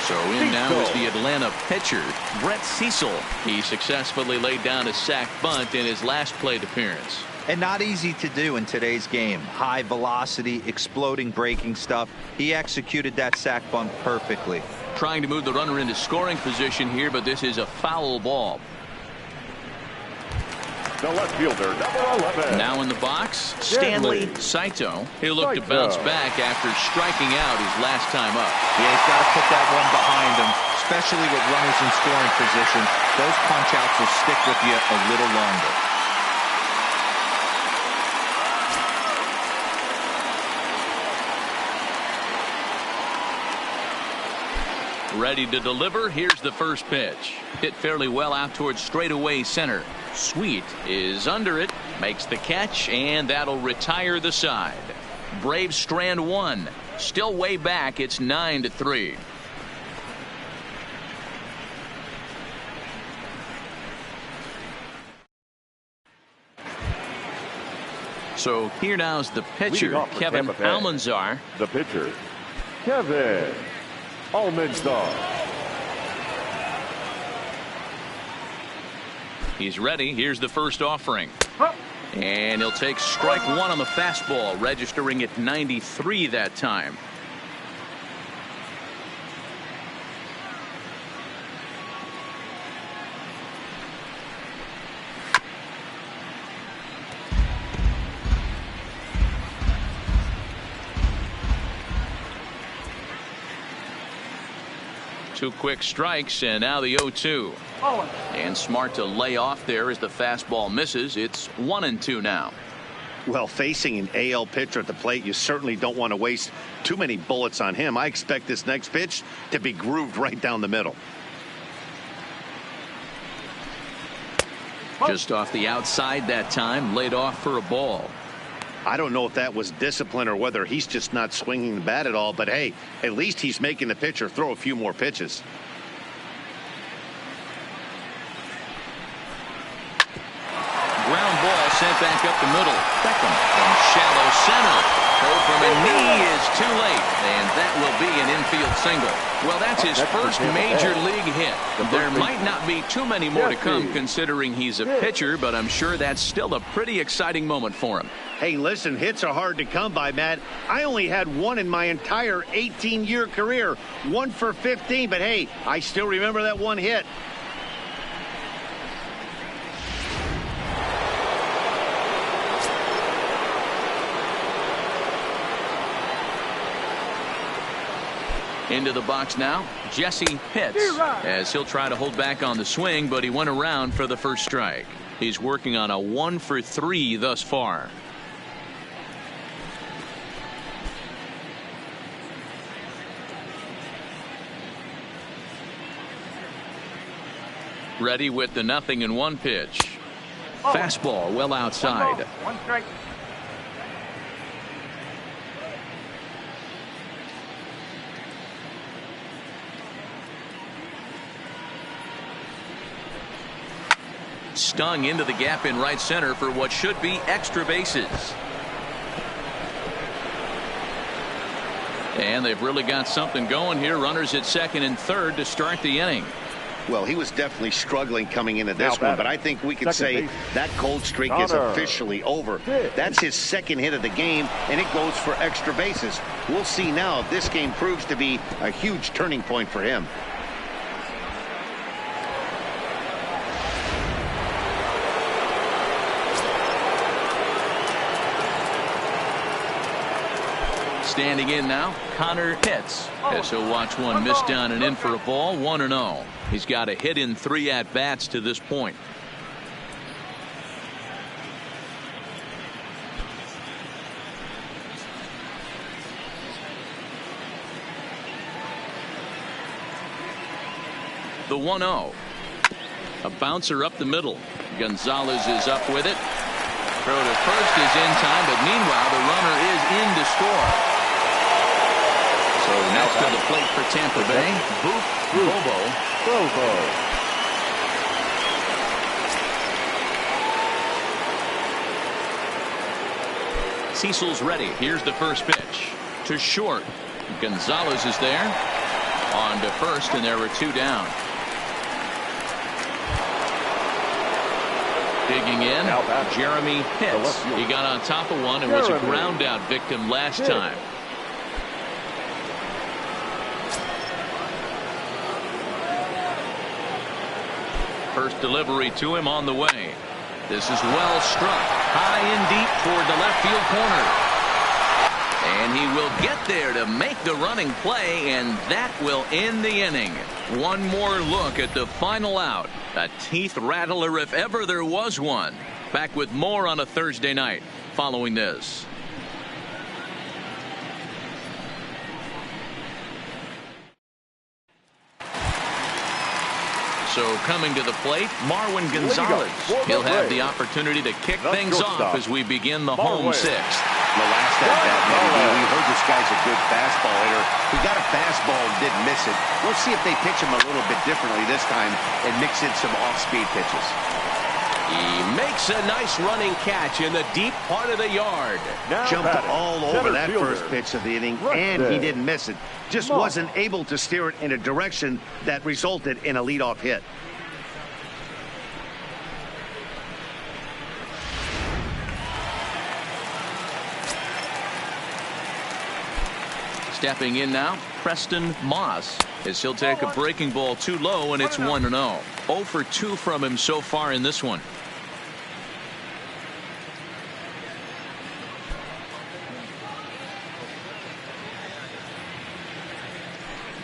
So in now is the Atlanta pitcher, Brett Cecil. He successfully laid down a sac bunt in his last plate appearance. And not easy to do in today's game. High velocity, exploding breaking stuff. He executed that sac bunt perfectly. Trying to move the runner into scoring position here, but this is a foul ball. The left fielder, number 11. Now in the box, Stanley Saito. He'll look to bounce back after striking out his last time up. Yeah, he's got to put that one behind him, especially with runners in scoring position. Those punch-outs will stick with you a little longer. Ready to deliver. Here's the first pitch. Hit fairly well out towards straightaway center. Sweet is under it, makes the catch, and that'll retire the side. Braves strand 1. Still way back. It's 9-3. So here now's the pitcher, Kevin Almanzar. The pitcher, Kevin Almanzar. He's ready. Here's the first offering. And he'll take strike 1 on the fastball, registering at 93 that time. 2 quick strikes, and now the 0-2. And smart to lay off there as the fastball misses. It's 1-2 now. Well, facing an AL pitcher at the plate, you certainly don't want to waste too many bullets on him. I expect this next pitch to be grooved right down the middle. Just off the outside that time, laid off for a ball. I don't know if that was discipline or whether he's just not swinging the bat at all, but hey, at least he's making the pitcher throw a few more pitches. Ground ball sent back up the middle. Beckham from shallow center. Throw from a knee is too late, and that will be an infield single. Well, that's his first major league hit. There might not be too many more to come considering he's a pitcher, but I'm sure that's still a pretty exciting moment for him. Hey, listen, hits are hard to come by, Matt. I only had one in my entire 18-year career, 1 for 15, but hey, I still remember that one hit. Into the box now, Jesse Pitts, as he'll try to hold back on the swing, but he went around for the first strike. He's working on a 1 for 3 thus far. Ready with the 0-1 pitch. Fastball well outside. 1 strike. Stung into the gap in right center for what should be extra bases. And they've really got something going here. Runners at second and third to start the inning. Well, he was definitely struggling coming into this one, but I think we could say that cold streak is officially over. That's his second hit of the game, and it goes for extra bases. We'll see now if this game proves to be a huge turning point for him. Standing in now, Connor Pitts, as he'll watch one miss down and in for a ball. 1-0. He's got a hit in 3 at-bats to this point. The 1-0. A bouncer up the middle. Gonzalez is up with it. Throw to first is in time, but meanwhile the runner is in to score. So next to the plate for Tampa Bay, Bobo. Cecil's ready. Here's the first pitch. To short. Gonzalez is there. On to first, and there were 2 down. Digging in, Jeremy Pitts. He got on top of one and was a ground out victim last time. First delivery to him on the way. This is well struck. High and deep toward the left field corner. And he will get there to make the running play, and that will end the inning. One more look at the final out. A teeth rattler if ever there was one. Back with more on a Thursday night following this. So coming to the plate, Marwin Gonzalez. He'll have the opportunity to kick things off as we begin the home 6th. The last at bat, we heard this guy's a good fastball hitter. He got a fastball and didn't miss it. We'll see if they pitch him a little bit differently this time and mix in some off-speed pitches. He makes a nice running catch in the deep part of the yard. Jumped all over that first pitch of the inning, and he didn't miss it. Just wasn't able to steer it in a direction that resulted in a leadoff hit. Stepping in now, Preston Moss, as he'll take a breaking ball too low, and it's 1-0. 0 for 2 from him so far in this one.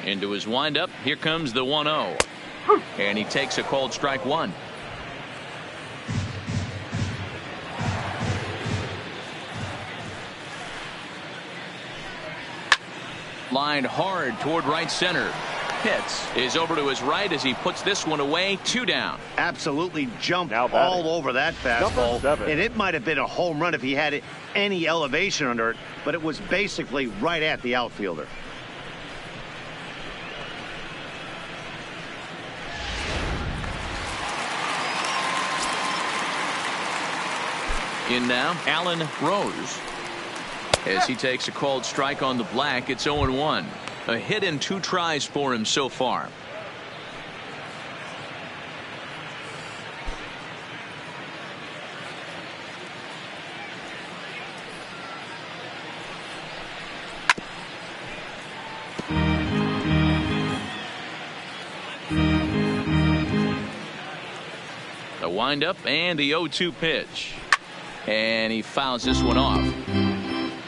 Into his windup. Here comes the 1-0. And he takes a called strike one. Lined hard toward right center. Pitts is over to his right as he puts this one away. 2 down. Absolutely jumped all over that fastball. And it might have been a home run if he had any elevation under it, but it was basically right at the outfielder. In now, Allen Rose. As he takes a called strike on the black, it's 0-1. A hit in 2 tries for him so far. The windup and the 0-2 pitch. And he fouls this one off.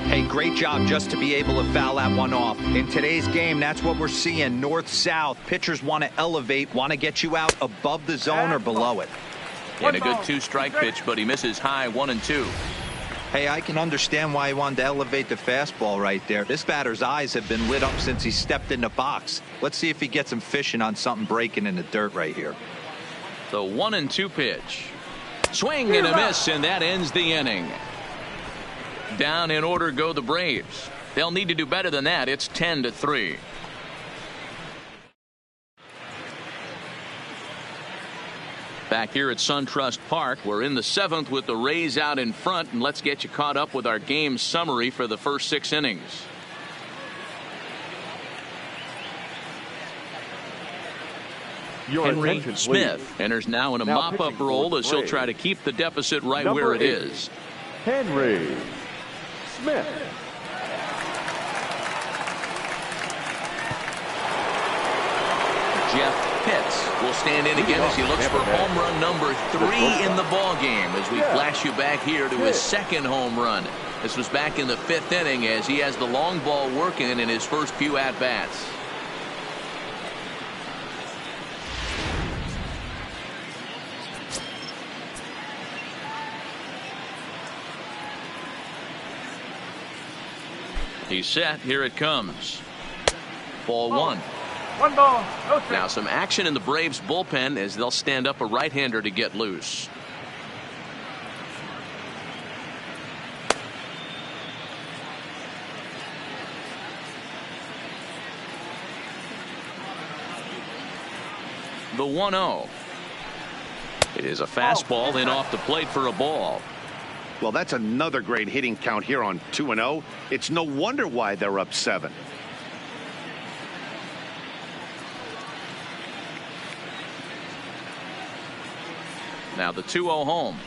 Hey, great job just to be able to foul that one off. In today's game, that's what we're seeing. North-south. Pitchers want to elevate, want to get you out above the zone or below it. And a good 2-strike pitch, but he misses high 1-2. Hey, I can understand why he wanted to elevate the fastball right there. This batter's eyes have been lit up since he stepped in the box. Let's see if he gets him fishing on something breaking in the dirt right here. The 1-2 pitch. Swing and a miss, and that ends the inning. Down in order go the Braves. They'll need to do better than that. It's 10-3. Back here at SunTrust Park, we're in the 7th with the Rays out in front, and let's get you caught up with our game summary for the first 6 innings. Henry Smith enters now in a mop-up role as he'll try to keep the deficit right where it is. Henry Smith. Jeff Pitts will stand in again as he looks for home run number 3 in the ball game as we flash you back here to his 2nd home run. This was back in the 5th inning as he has the long ball working in his first few at-bats. He's set. Here it comes. Ball 1. 1 ball, no strike. Now some action in the Braves bullpen as they'll stand up a right-hander to get loose. The 1-0. It is a fastball in off the plate for a ball. Well, that's another great hitting count here on 2-0. It's no wonder why they're up 7. Now the 2-0 home.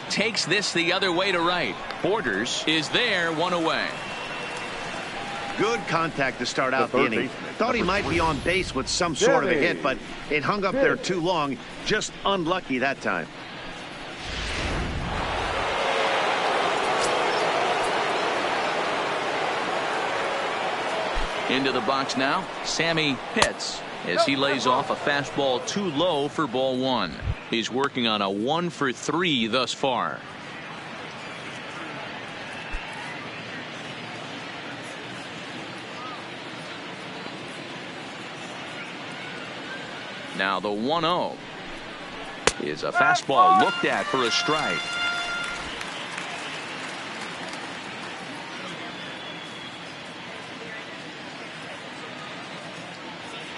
Takes this the other way to right. Borders is there, 1 away. Good contact to start out the inning. Thought he might be on base with some sort of a hit, but it hung up there too long. Just unlucky that time. Into the box now, Sammy Pitts, as he lays off a fastball too low for ball 1. He's working on a 1 for 3 thus far. Now the 1-0 is a fastball looked at for a strike.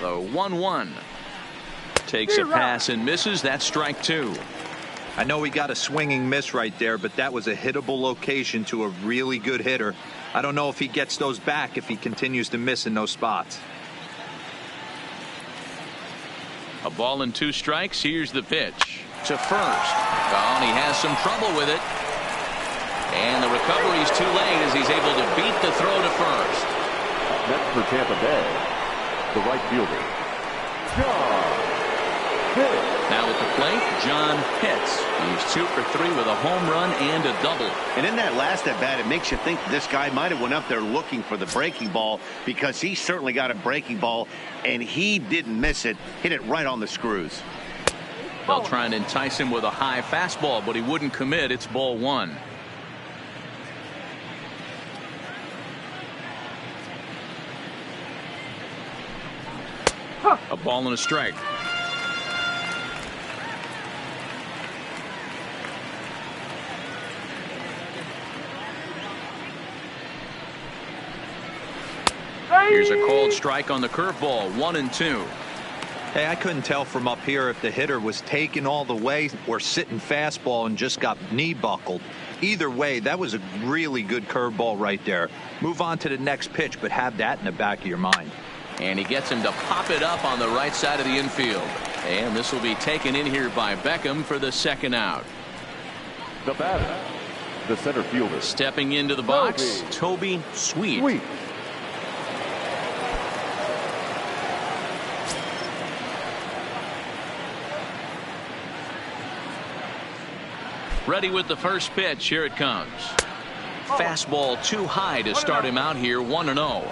The 1-1 takes a pass and misses. That's strike 2. I know he got a swinging miss right there, but that was a hittable location to a really good hitter. I don't know if he gets those back if he continues to miss in those spots. A ball and 2 strikes. Here's the pitch to first. Oh, and he has some trouble with it. And the recovery's too late as he's able to beat the throw to first. Next for Tampa Bay, the right fielder, John Pitts. Now at the plate, John Pitts. He's 2 for 3 with a home run and a double. And in that last at bat, it makes you think this guy might have went up there looking for the breaking ball, because he certainly got a breaking ball and he didn't miss it. Hit it right on the screws. They'll try and entice him with a high fastball, but he wouldn't commit. It's ball 1. A ball and a strike. Here's a called strike on the curveball. 1-2. Hey, I couldn't tell from up here if the hitter was taking all the way or sitting fastball and just got knee buckled. Either way, that was a really good curveball right there. Move on to the next pitch, but have that in the back of your mind. And he gets him to pop it up on the right side of the infield. And this will be taken in here by Beckham for the second out. The batter, the center fielder. Stepping into the box, Toby Sweet. Ready with the first pitch. Here it comes. Fastball too high to start him out here. 1-0.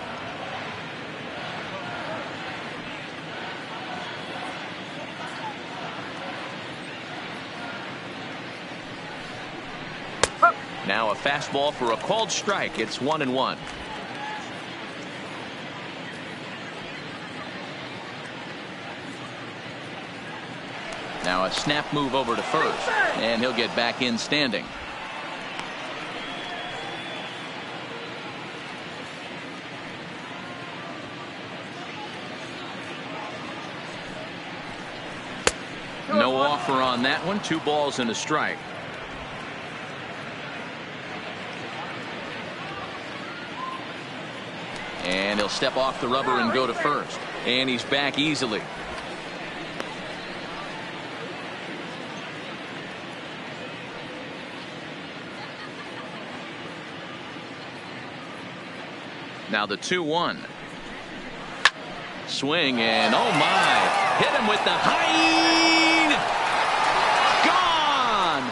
Now a fastball for a called strike. It's 1-1. Now a snap move over to first, and he'll get back in standing. No offer on that one. 2 balls and a strike. And he'll step off the rubber and go to first. And he's back easily. Now the 2-1. Swing and oh my. Hit him with the high. Gone.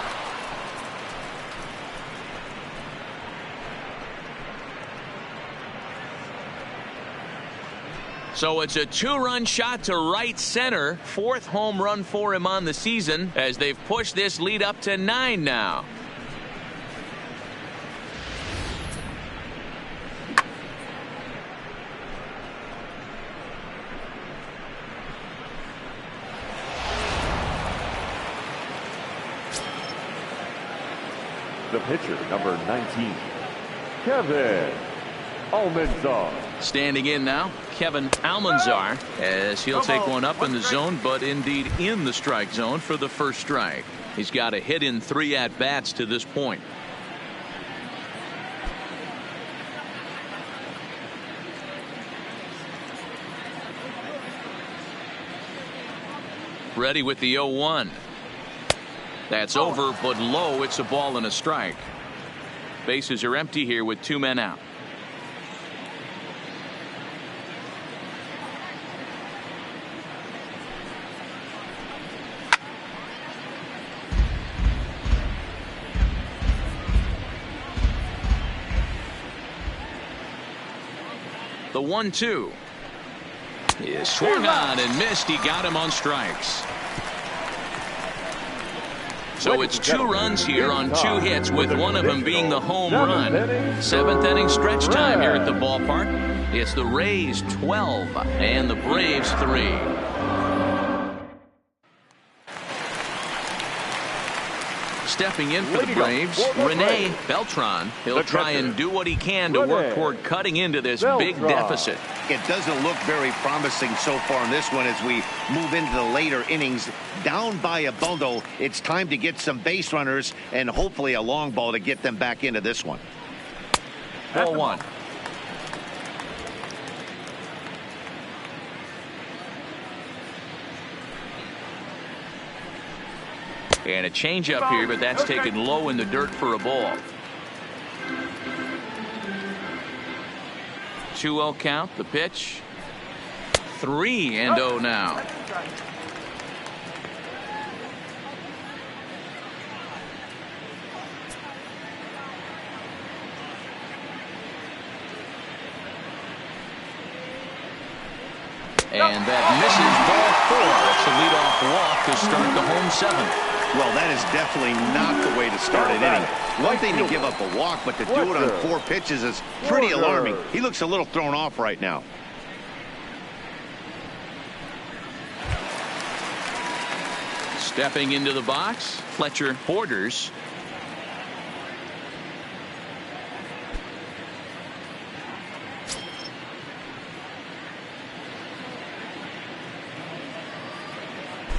So it's a 2-run shot to right center. 4th home run for him on the season as they've pushed this lead up to 9 now. The pitcher, number 19, Kevin Almanzar. Standing in now, Kevin Almanzar, as he'll take one up in the zone, but indeed in the strike zone for the first strike. He's got a hit in 3 at-bats to this point. Ready with the 0-1. That's over, but low. It's a ball and a strike. Bases are empty here with 2 men out. The 1-2 is swung on and missed. He got him on strikes. So it's 2 runs here on 2 hits, with one of them being the home run. 7th inning stretch time here at the ballpark. It's the Rays 12 and the Braves 3. Stepping in for the Braves, Rene Beltran. He'll try and do what he can to work toward cutting into this big deficit. It doesn't look very promising so far in this one as we move into the later innings. Down by a bundle, it's time to get some base runners and hopefully a long ball to get them back into this one. Ball 1. And a changeup here, but that's taken low in the dirt for a ball. 2-0 count. The pitch. 3-0 now. And that misses ball 4. That's a leadoff walk to start the home 7th. Well, that is definitely not the way to start an inning. One thing to give up a walk, but to do it on 4 pitches is pretty alarming. He looks a little thrown off right now. Stepping into the box, Fletcher Borders.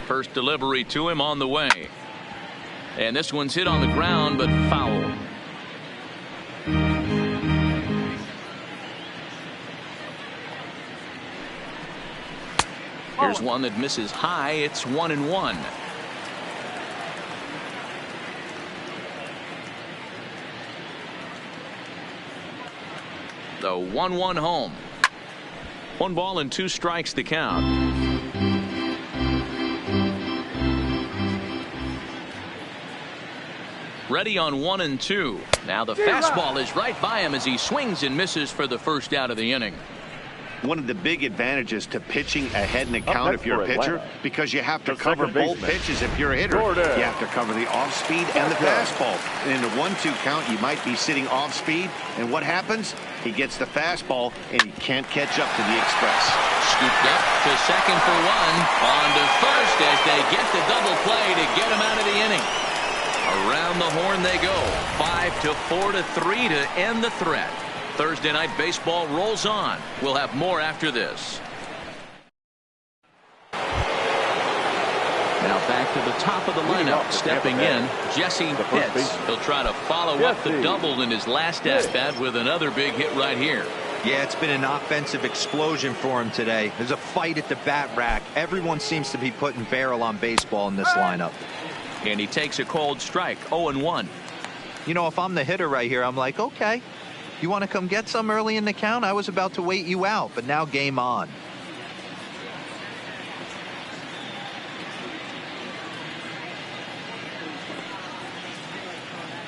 First delivery to him on the way. And this one's hit on the ground, but foul. Here's one that misses high. It's 1-1. The 1-1 home. 1 ball and 2 strikes to count. Ready on 1 and 2. Now the fastball is right by him as he swings and misses for the first out of the inning. One of the big advantages to pitching ahead in the count if you're a pitcher, because you have to cover both pitches if you're a hitter. You have to cover the off speed and the fastball. And in the 1-2 count, you might be sitting off speed. And what happens? He gets the fastball and he can't catch up to the express. Scooped up to second for 1. On to first as they get the double play to get him out of the inning. Around the horn they go. 5-4 to 3 to end the threat. Thursday Night Baseball rolls on. We'll have more after this. Now back to the top of the lineup. Stepping in, Jesse Pitts. He'll try to follow up the double in his last at-bat with another big hit right here. Yeah, it's been an offensive explosion for him today. There's a fight at the bat rack. Everyone seems to be putting barrel on baseball in this lineup. And he takes a cold strike. 0-1. You know, if I'm the hitter right here, I'm like, okay, you want to come get some early in the count? I was about to wait you out, but now game on.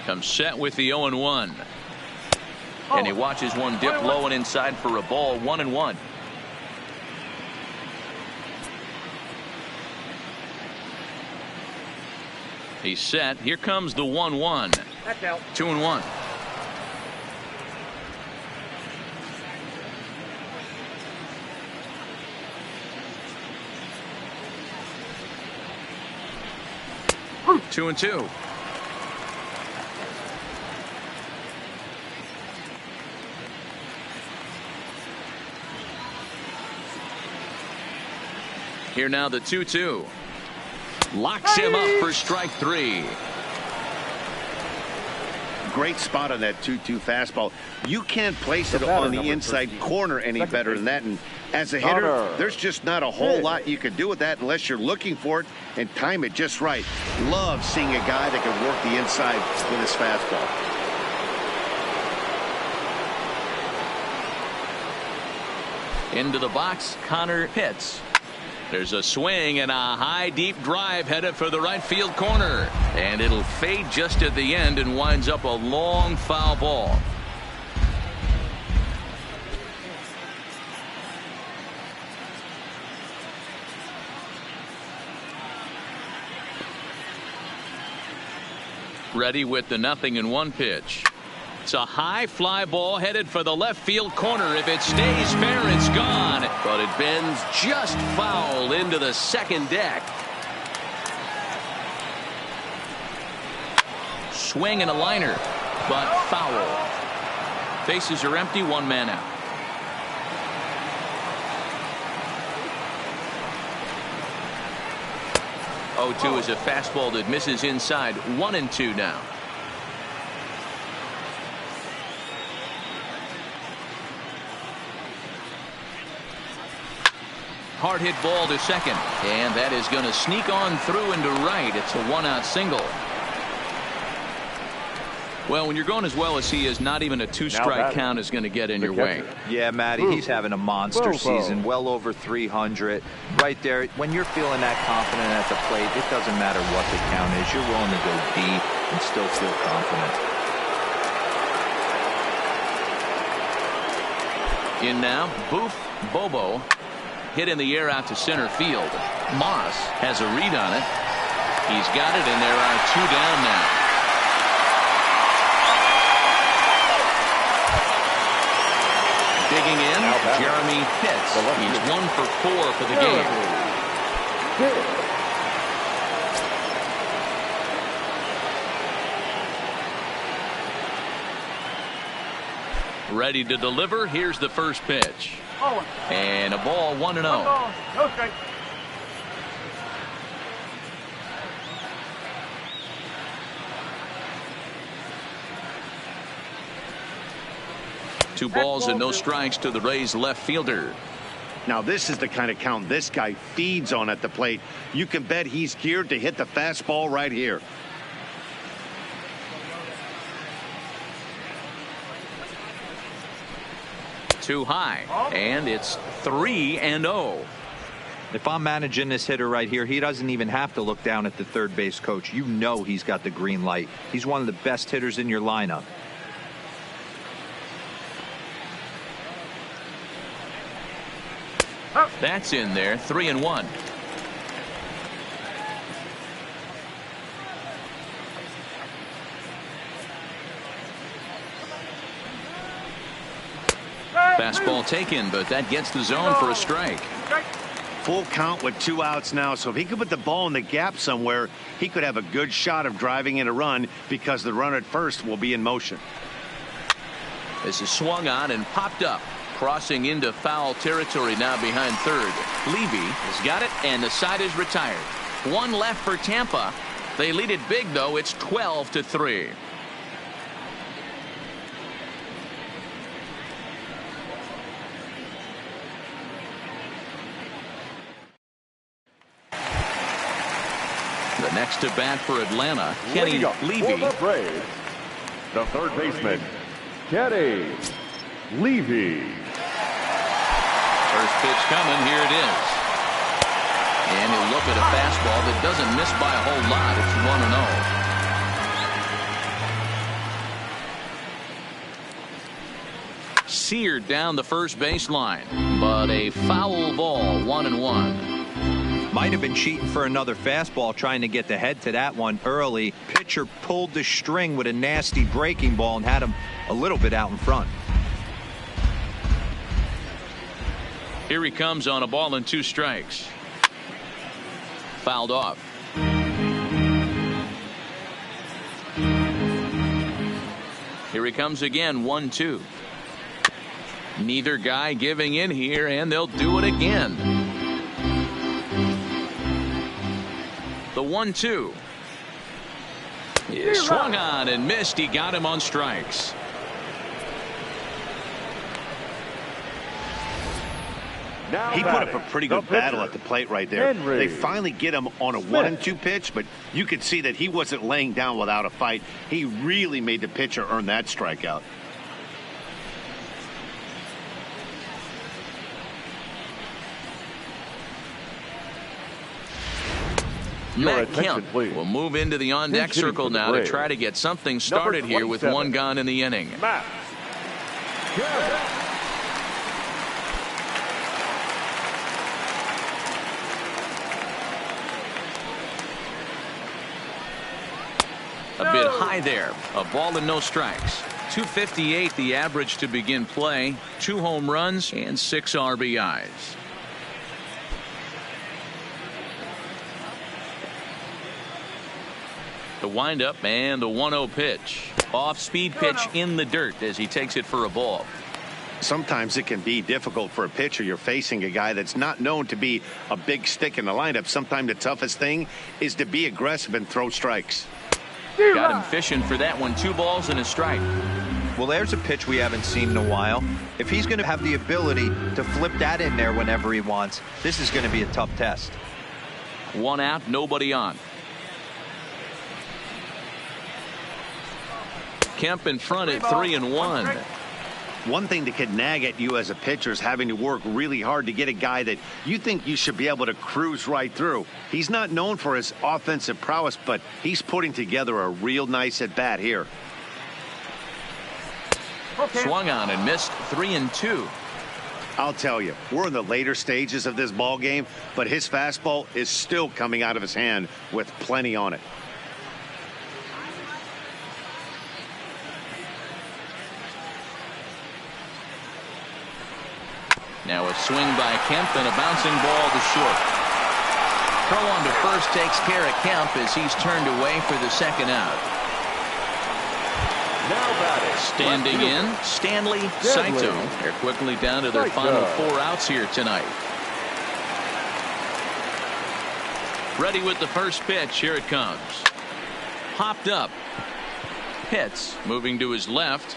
Comes set with the 0-1. And he watches one dip low and inside for a ball. 1-1. He's set. Here comes the 1-1. 2-1. Two and 2. Here now the 2-2. Locks him up for strike 3. Great spot on that 2-2 fastball. You can't place it on the inside corner any better than that. And as a hitter, there's just not a whole lot you can do with that unless you're looking for it and time it just right. Love seeing a guy that can work the inside with his fastball. Into the box, Connor Pitts. There's a swing and a high deep drive headed for the right field corner, and it'll fade just at the end and winds up a long foul ball. Ready with the 0-1 pitch. It's a high fly ball headed for the left field corner. If it stays fair, it's gone. But it bends just foul into the second deck. Swing and a liner, but foul. Bases are empty, 1 man out. Oh, 0-2 is a fastball that misses inside. 1-2 now. Hard hit ball to second, and that is going to sneak on through into right. It's a 1-out single. Well, when you're going as well as he is, not even a 2-strike count is going to get in your way. Yeah, Matty, he's having a monster season, well over 300. Right there, when you're feeling that confident at the plate, it doesn't matter what the count is. You're willing to go deep and still feel confident. In now, Boof Bobo. hit in the air out to center field. Moss has a read on it. He's got it, and there are 2 down now. Digging in, Jeremy Pitts. He's 1 for 4 for the game. Ready to deliver. Here's the first pitch. And a ball, 1-0. No strike. Two balls and no strikes to the Rays left fielder. Now this is the kind of count this guy feeds on at the plate. You can bet he's geared to hit the fastball right here. Too high, and it's 3-0. If I'm managing this hitter right here, he doesn't even have to look down at the third base coach. You know he's got the green light. He's one of the best hitters in your lineup. That's in there. 3-1. Fastball taken, but that gets the zone for a strike. Full count with 2 outs now, so if he could put the ball in the gap somewhere, he could have a good shot of driving in a run because the runner at first will be in motion. This is swung on and popped up. Crossing into foul territory now behind third. Levy has got it, and the side is retired. 1 left for Tampa. They lead it big, though. It's 12-3. The next to bat for Atlanta, Kenny Levy. For the Braves, the third baseman, Kenny Levy. First pitch coming. Here it is. And he'll look at a fastball that doesn't miss by a whole lot. It's 1-0. Seared down the first baseline, but a foul ball. 1-1. Might have been cheating for another fastball, trying to get the head to that one early. Pitcher pulled the string with a nasty breaking ball and had him a little bit out in front. Here he comes on a ball and 2 strikes. Fouled off. Here he comes again. 1-2. Neither guy giving in here, and they'll do it again. The 1-2. He swung on and missed. He got him on strikes. He put up a pretty good battle at the plate right there. They finally get him on a 1-2 pitch, but you could see that he wasn't laying down without a fight. He really made the pitcher earn that strikeout. Matt Kemp will move into the on-deck circle now to try to get something started here with 1 gone in the inning. Matt Kemp. A bit high there. A ball and no strikes. 258 the average to begin play. 2 home runs and 6 RBIs. The windup and the 1-0 pitch. Off-speed pitch in the dirt as he takes it for a ball. Sometimes it can be difficult for a pitcher. You're facing a guy that's not known to be a big stick in the lineup. Sometimes the toughest thing is to be aggressive and throw strikes. Got him fishing for that one. 2 balls and a strike. Well, there's a pitch we haven't seen in a while. If he's going to have the ability to flip that in there whenever he wants, this is going to be a tough test. 1 out, nobody on. Kemp in front at 3-1. One thing that could nag at you as a pitcher is having to work really hard to get a guy that you think you should be able to cruise right through. He's not known for his offensive prowess, but he's putting together a real nice at bat here. Swung on and missed. 3-2. I'll tell you, we're in the later stages of this ball game, but his fastball is still coming out of his hand with plenty on it. Now a swing by Kemp and a bouncing ball to short. Throw on to first takes care of Kemp as he's turned away for the second out. Now batting. Standing in, Stanley Saito. They're quickly down to their final 4 outs here tonight. Ready with the first pitch. Here it comes. Popped up. Hits. Moving to his left.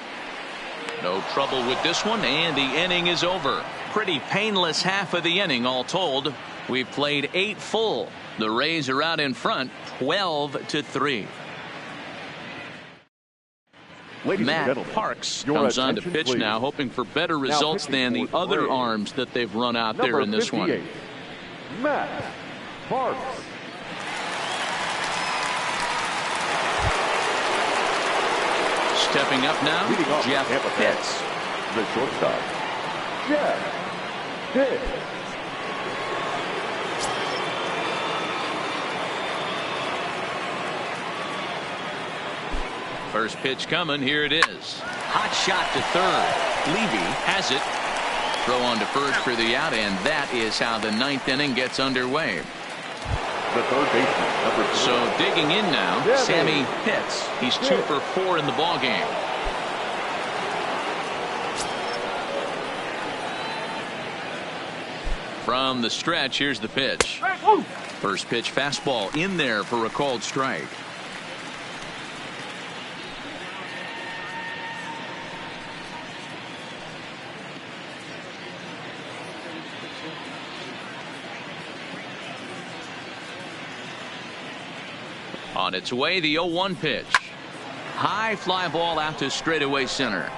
No trouble with this one, and the inning is over. Pretty painless half of the inning all told. We've played 8 full. The Rays are out in front 12-3. Matt Parks comes on to pitch now, hoping for better results than the other arms that they've run out there in this one. Matt Parks. Stepping up now, Jeff Pitts. The shortstop, Jeff Pitts. First pitch coming. Here it is. Hot shot to third. Levy has it. Throw on to first for the out, and that is how the 9th inning gets underway. The third baseman, number 3. So digging in now, Sammy Pitts. He's 2 for 4 in the ball game. From the stretch, here's the pitch. First pitch fastball in there for a called strike. On its way, the 0-1 pitch. High fly ball out to straightaway center.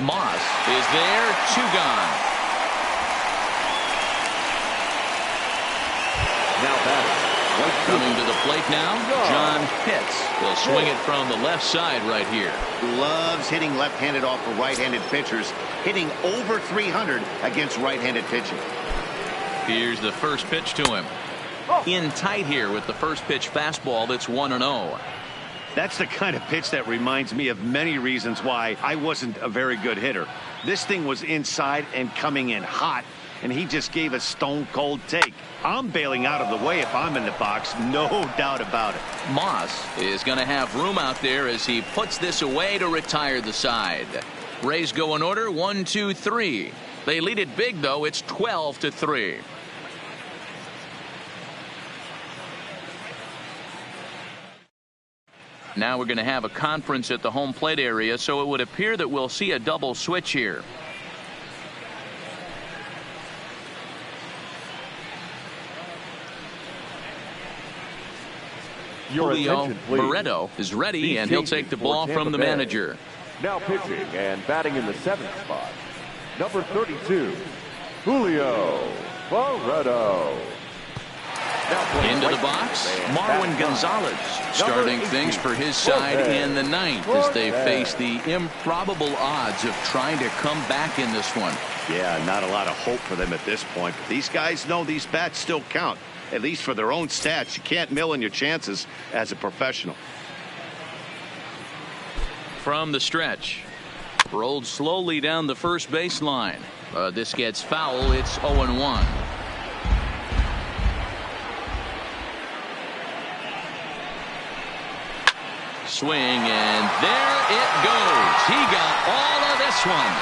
Moss is there. 2 gone. Now batting. Coming to the plate now, John Pitts. Will swing it from the left side right here. Loves hitting left-handed off of right-handed pitchers, hitting over 300 against right-handed pitching. Here's the first pitch to him. In tight here with the first pitch fastball that's 1-0. That's the kind of pitch that reminds me of many reasons why I wasn't a very good hitter. This thing was inside and coming in hot, and he just gave a stone-cold take. I'm bailing out of the way if I'm in the box, no doubt about it. Moss is going to have room out there as he puts this away to retire the side. Rays go in order 1, 2, 3. They lead it big, though. It's 12-3. Now we're going to have a conference at the home plate area, so it would appear that we'll see a double switch here. Julio Barreto is ready, and he'll take the ball from the manager. Now pitching and batting in the 7th spot, number 32, Julio Barreto. Into the box, Marwin Gonzalez starting things for his side in the 9th as they face the improbable odds of trying to come back in this one. Yeah, not a lot of hope for them at this point. But these guys know these bats still count, at least for their own stats. You can't mill in your chances as a professional. From the stretch, rolled slowly down the first baseline. This gets foul. It's 0-1. Swing, and there it goes. He got all of this one.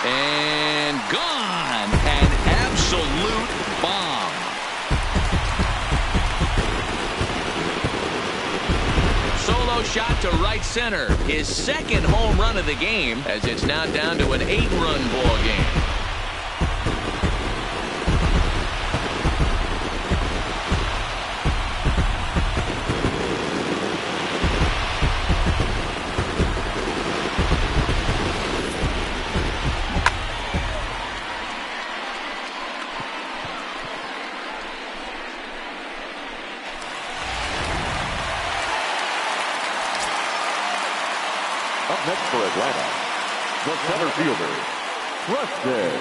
And gone. An absolute bomb. Solo shot to right center. His 2nd home run of the game, as it's now down to an 8-run ball game. Up next for Atlanta, the center fielder, Preston.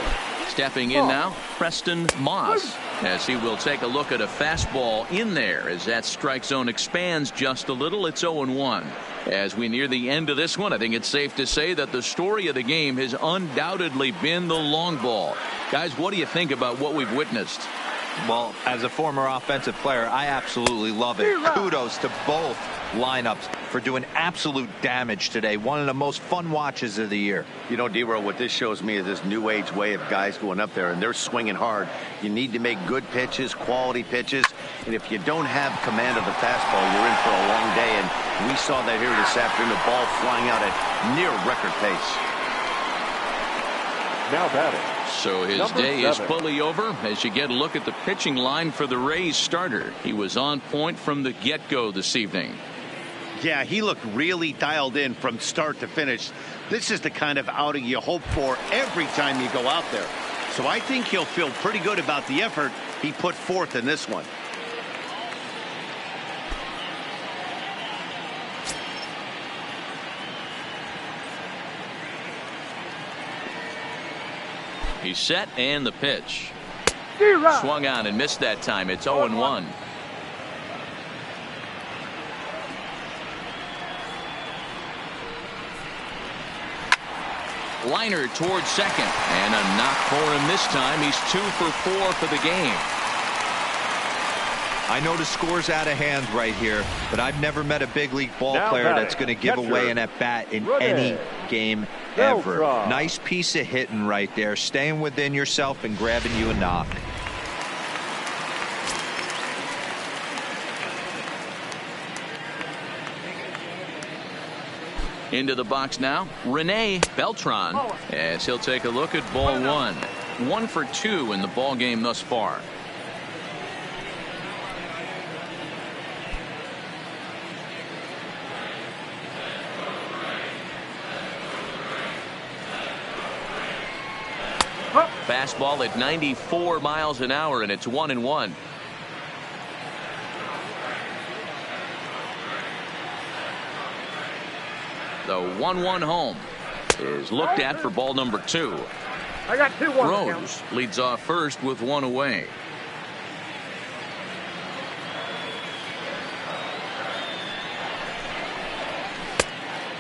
Stepping in now, Preston Moss, as he will take a look at a fastball in there as that strike zone expands just a little. It's 0-1. As we near the end of this one, I think it's safe to say that the story of the game has undoubtedly been the long ball. Guys, what do you think about what we've witnessed? Well, as a former offensive player, I absolutely love it. Kudos to both lineups for doing absolute damage today. One of the most fun watches of the year. You know, D-Row, what this shows me is this new age way of guys going up there, and they're swinging hard. You need to make good pitches, quality pitches, and if you don't have command of the fastball, you're in for a long day, and we saw that here this afternoon, the ball flying out at near record pace. Now batting. So his day is fully over as you get a look at the pitching line for the Rays starter. He was on point from the get-go this evening. Yeah, he looked really dialed in from start to finish. This is the kind of outing you hope for every time you go out there. So I think he'll feel pretty good about the effort he put forth in this one. He's set and the pitch. Swung on and missed that time. It's 0-1. Liner towards second, and a knock for him this time. He's 2 for 4 for the game. I know the score's out of hand right here, but I've never met a big league ball player that's going to give away an at-bat in any game ever. Nice piece of hitting right there, staying within yourself and grabbing you a knock. Into the box now, Rene Beltran, as he'll take a look at ball one. 1 for 2 in the ball game thus far. Fastball at 94 miles an hour, and it's 1-1. The 1-1 home is looked at for ball number 2. I got 2-1. Rose leads off first with 1 away.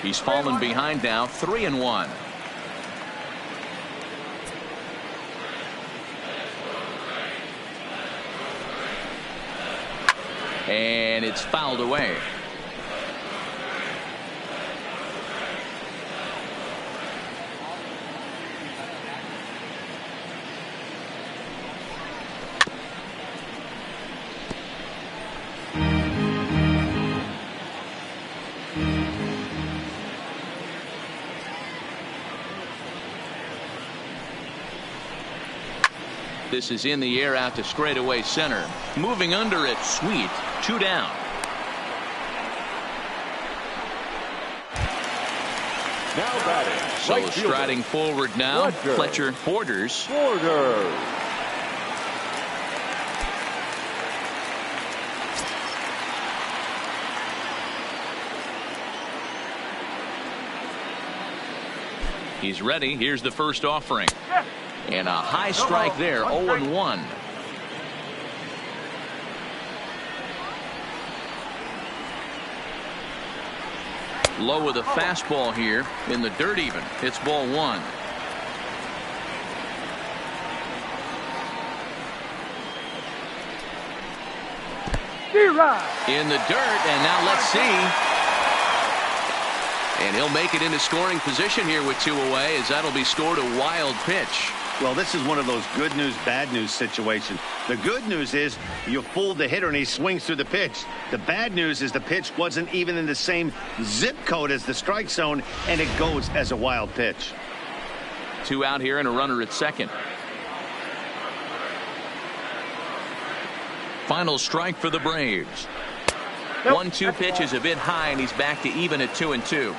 He's fallen behind now, 3-1. And it's fouled away. This is in the air out to straightaway center. Moving under it, Sweet. 2 down. Now batting. So striding forward now, Fletcher Borders. He's ready. Here's the first offering. And a high strike there, 0-1. Low with a fastball here in the dirt even. It's ball 1. In the dirt, and now let's see. And he'll make it into scoring position here with 2 away, as that'll be scored a wild pitch. Well, this is one of those good news, bad news situations. The good news is you fooled the hitter and he swings through the pitch. The bad news is the pitch wasn't even in the same zip code as the strike zone, and it goes as a wild pitch. 2 out here and a runner at second. Final strike for the Braves. 1-2 pitch is a bit high, and he's back to even at 2-2.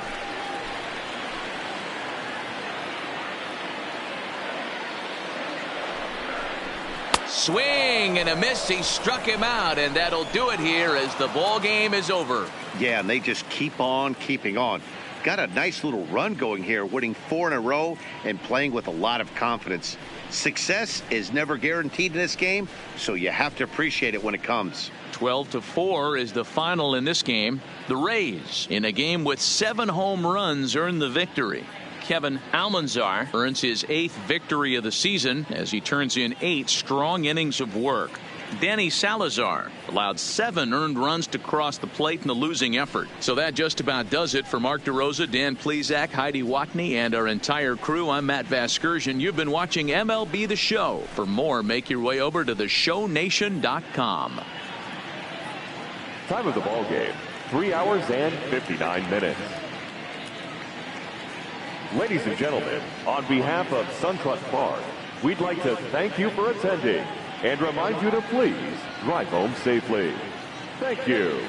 Swing and a miss. He struck him out, and that'll do it here as the ball game is over. Yeah, and they just keep on keeping on. got a nice little run going here, winning 4 in a row and playing with a lot of confidence. Success is never guaranteed in this game, so you have to appreciate it when it comes. 12-4 is the final in this game. The Rays, in a game with 7 home runs, earned the victory. Kevin Almanzar earns his 8th victory of the season as he turns in 8 strong innings of work. Danny Salazar allowed 7 earned runs to cross the plate in the losing effort. So that just about does it for Mark DeRosa, Dan Plesac, Heidi Watney, and our entire crew. I'm Matt Vasgersian. You've been watching MLB The Show. For more, make your way over to theshownation.com. Time of the ball game, 3 hours and 59 minutes. Ladies and gentlemen, on behalf of SunTrust Park, we'd like to thank you for attending and remind you to please drive home safely. Thank you.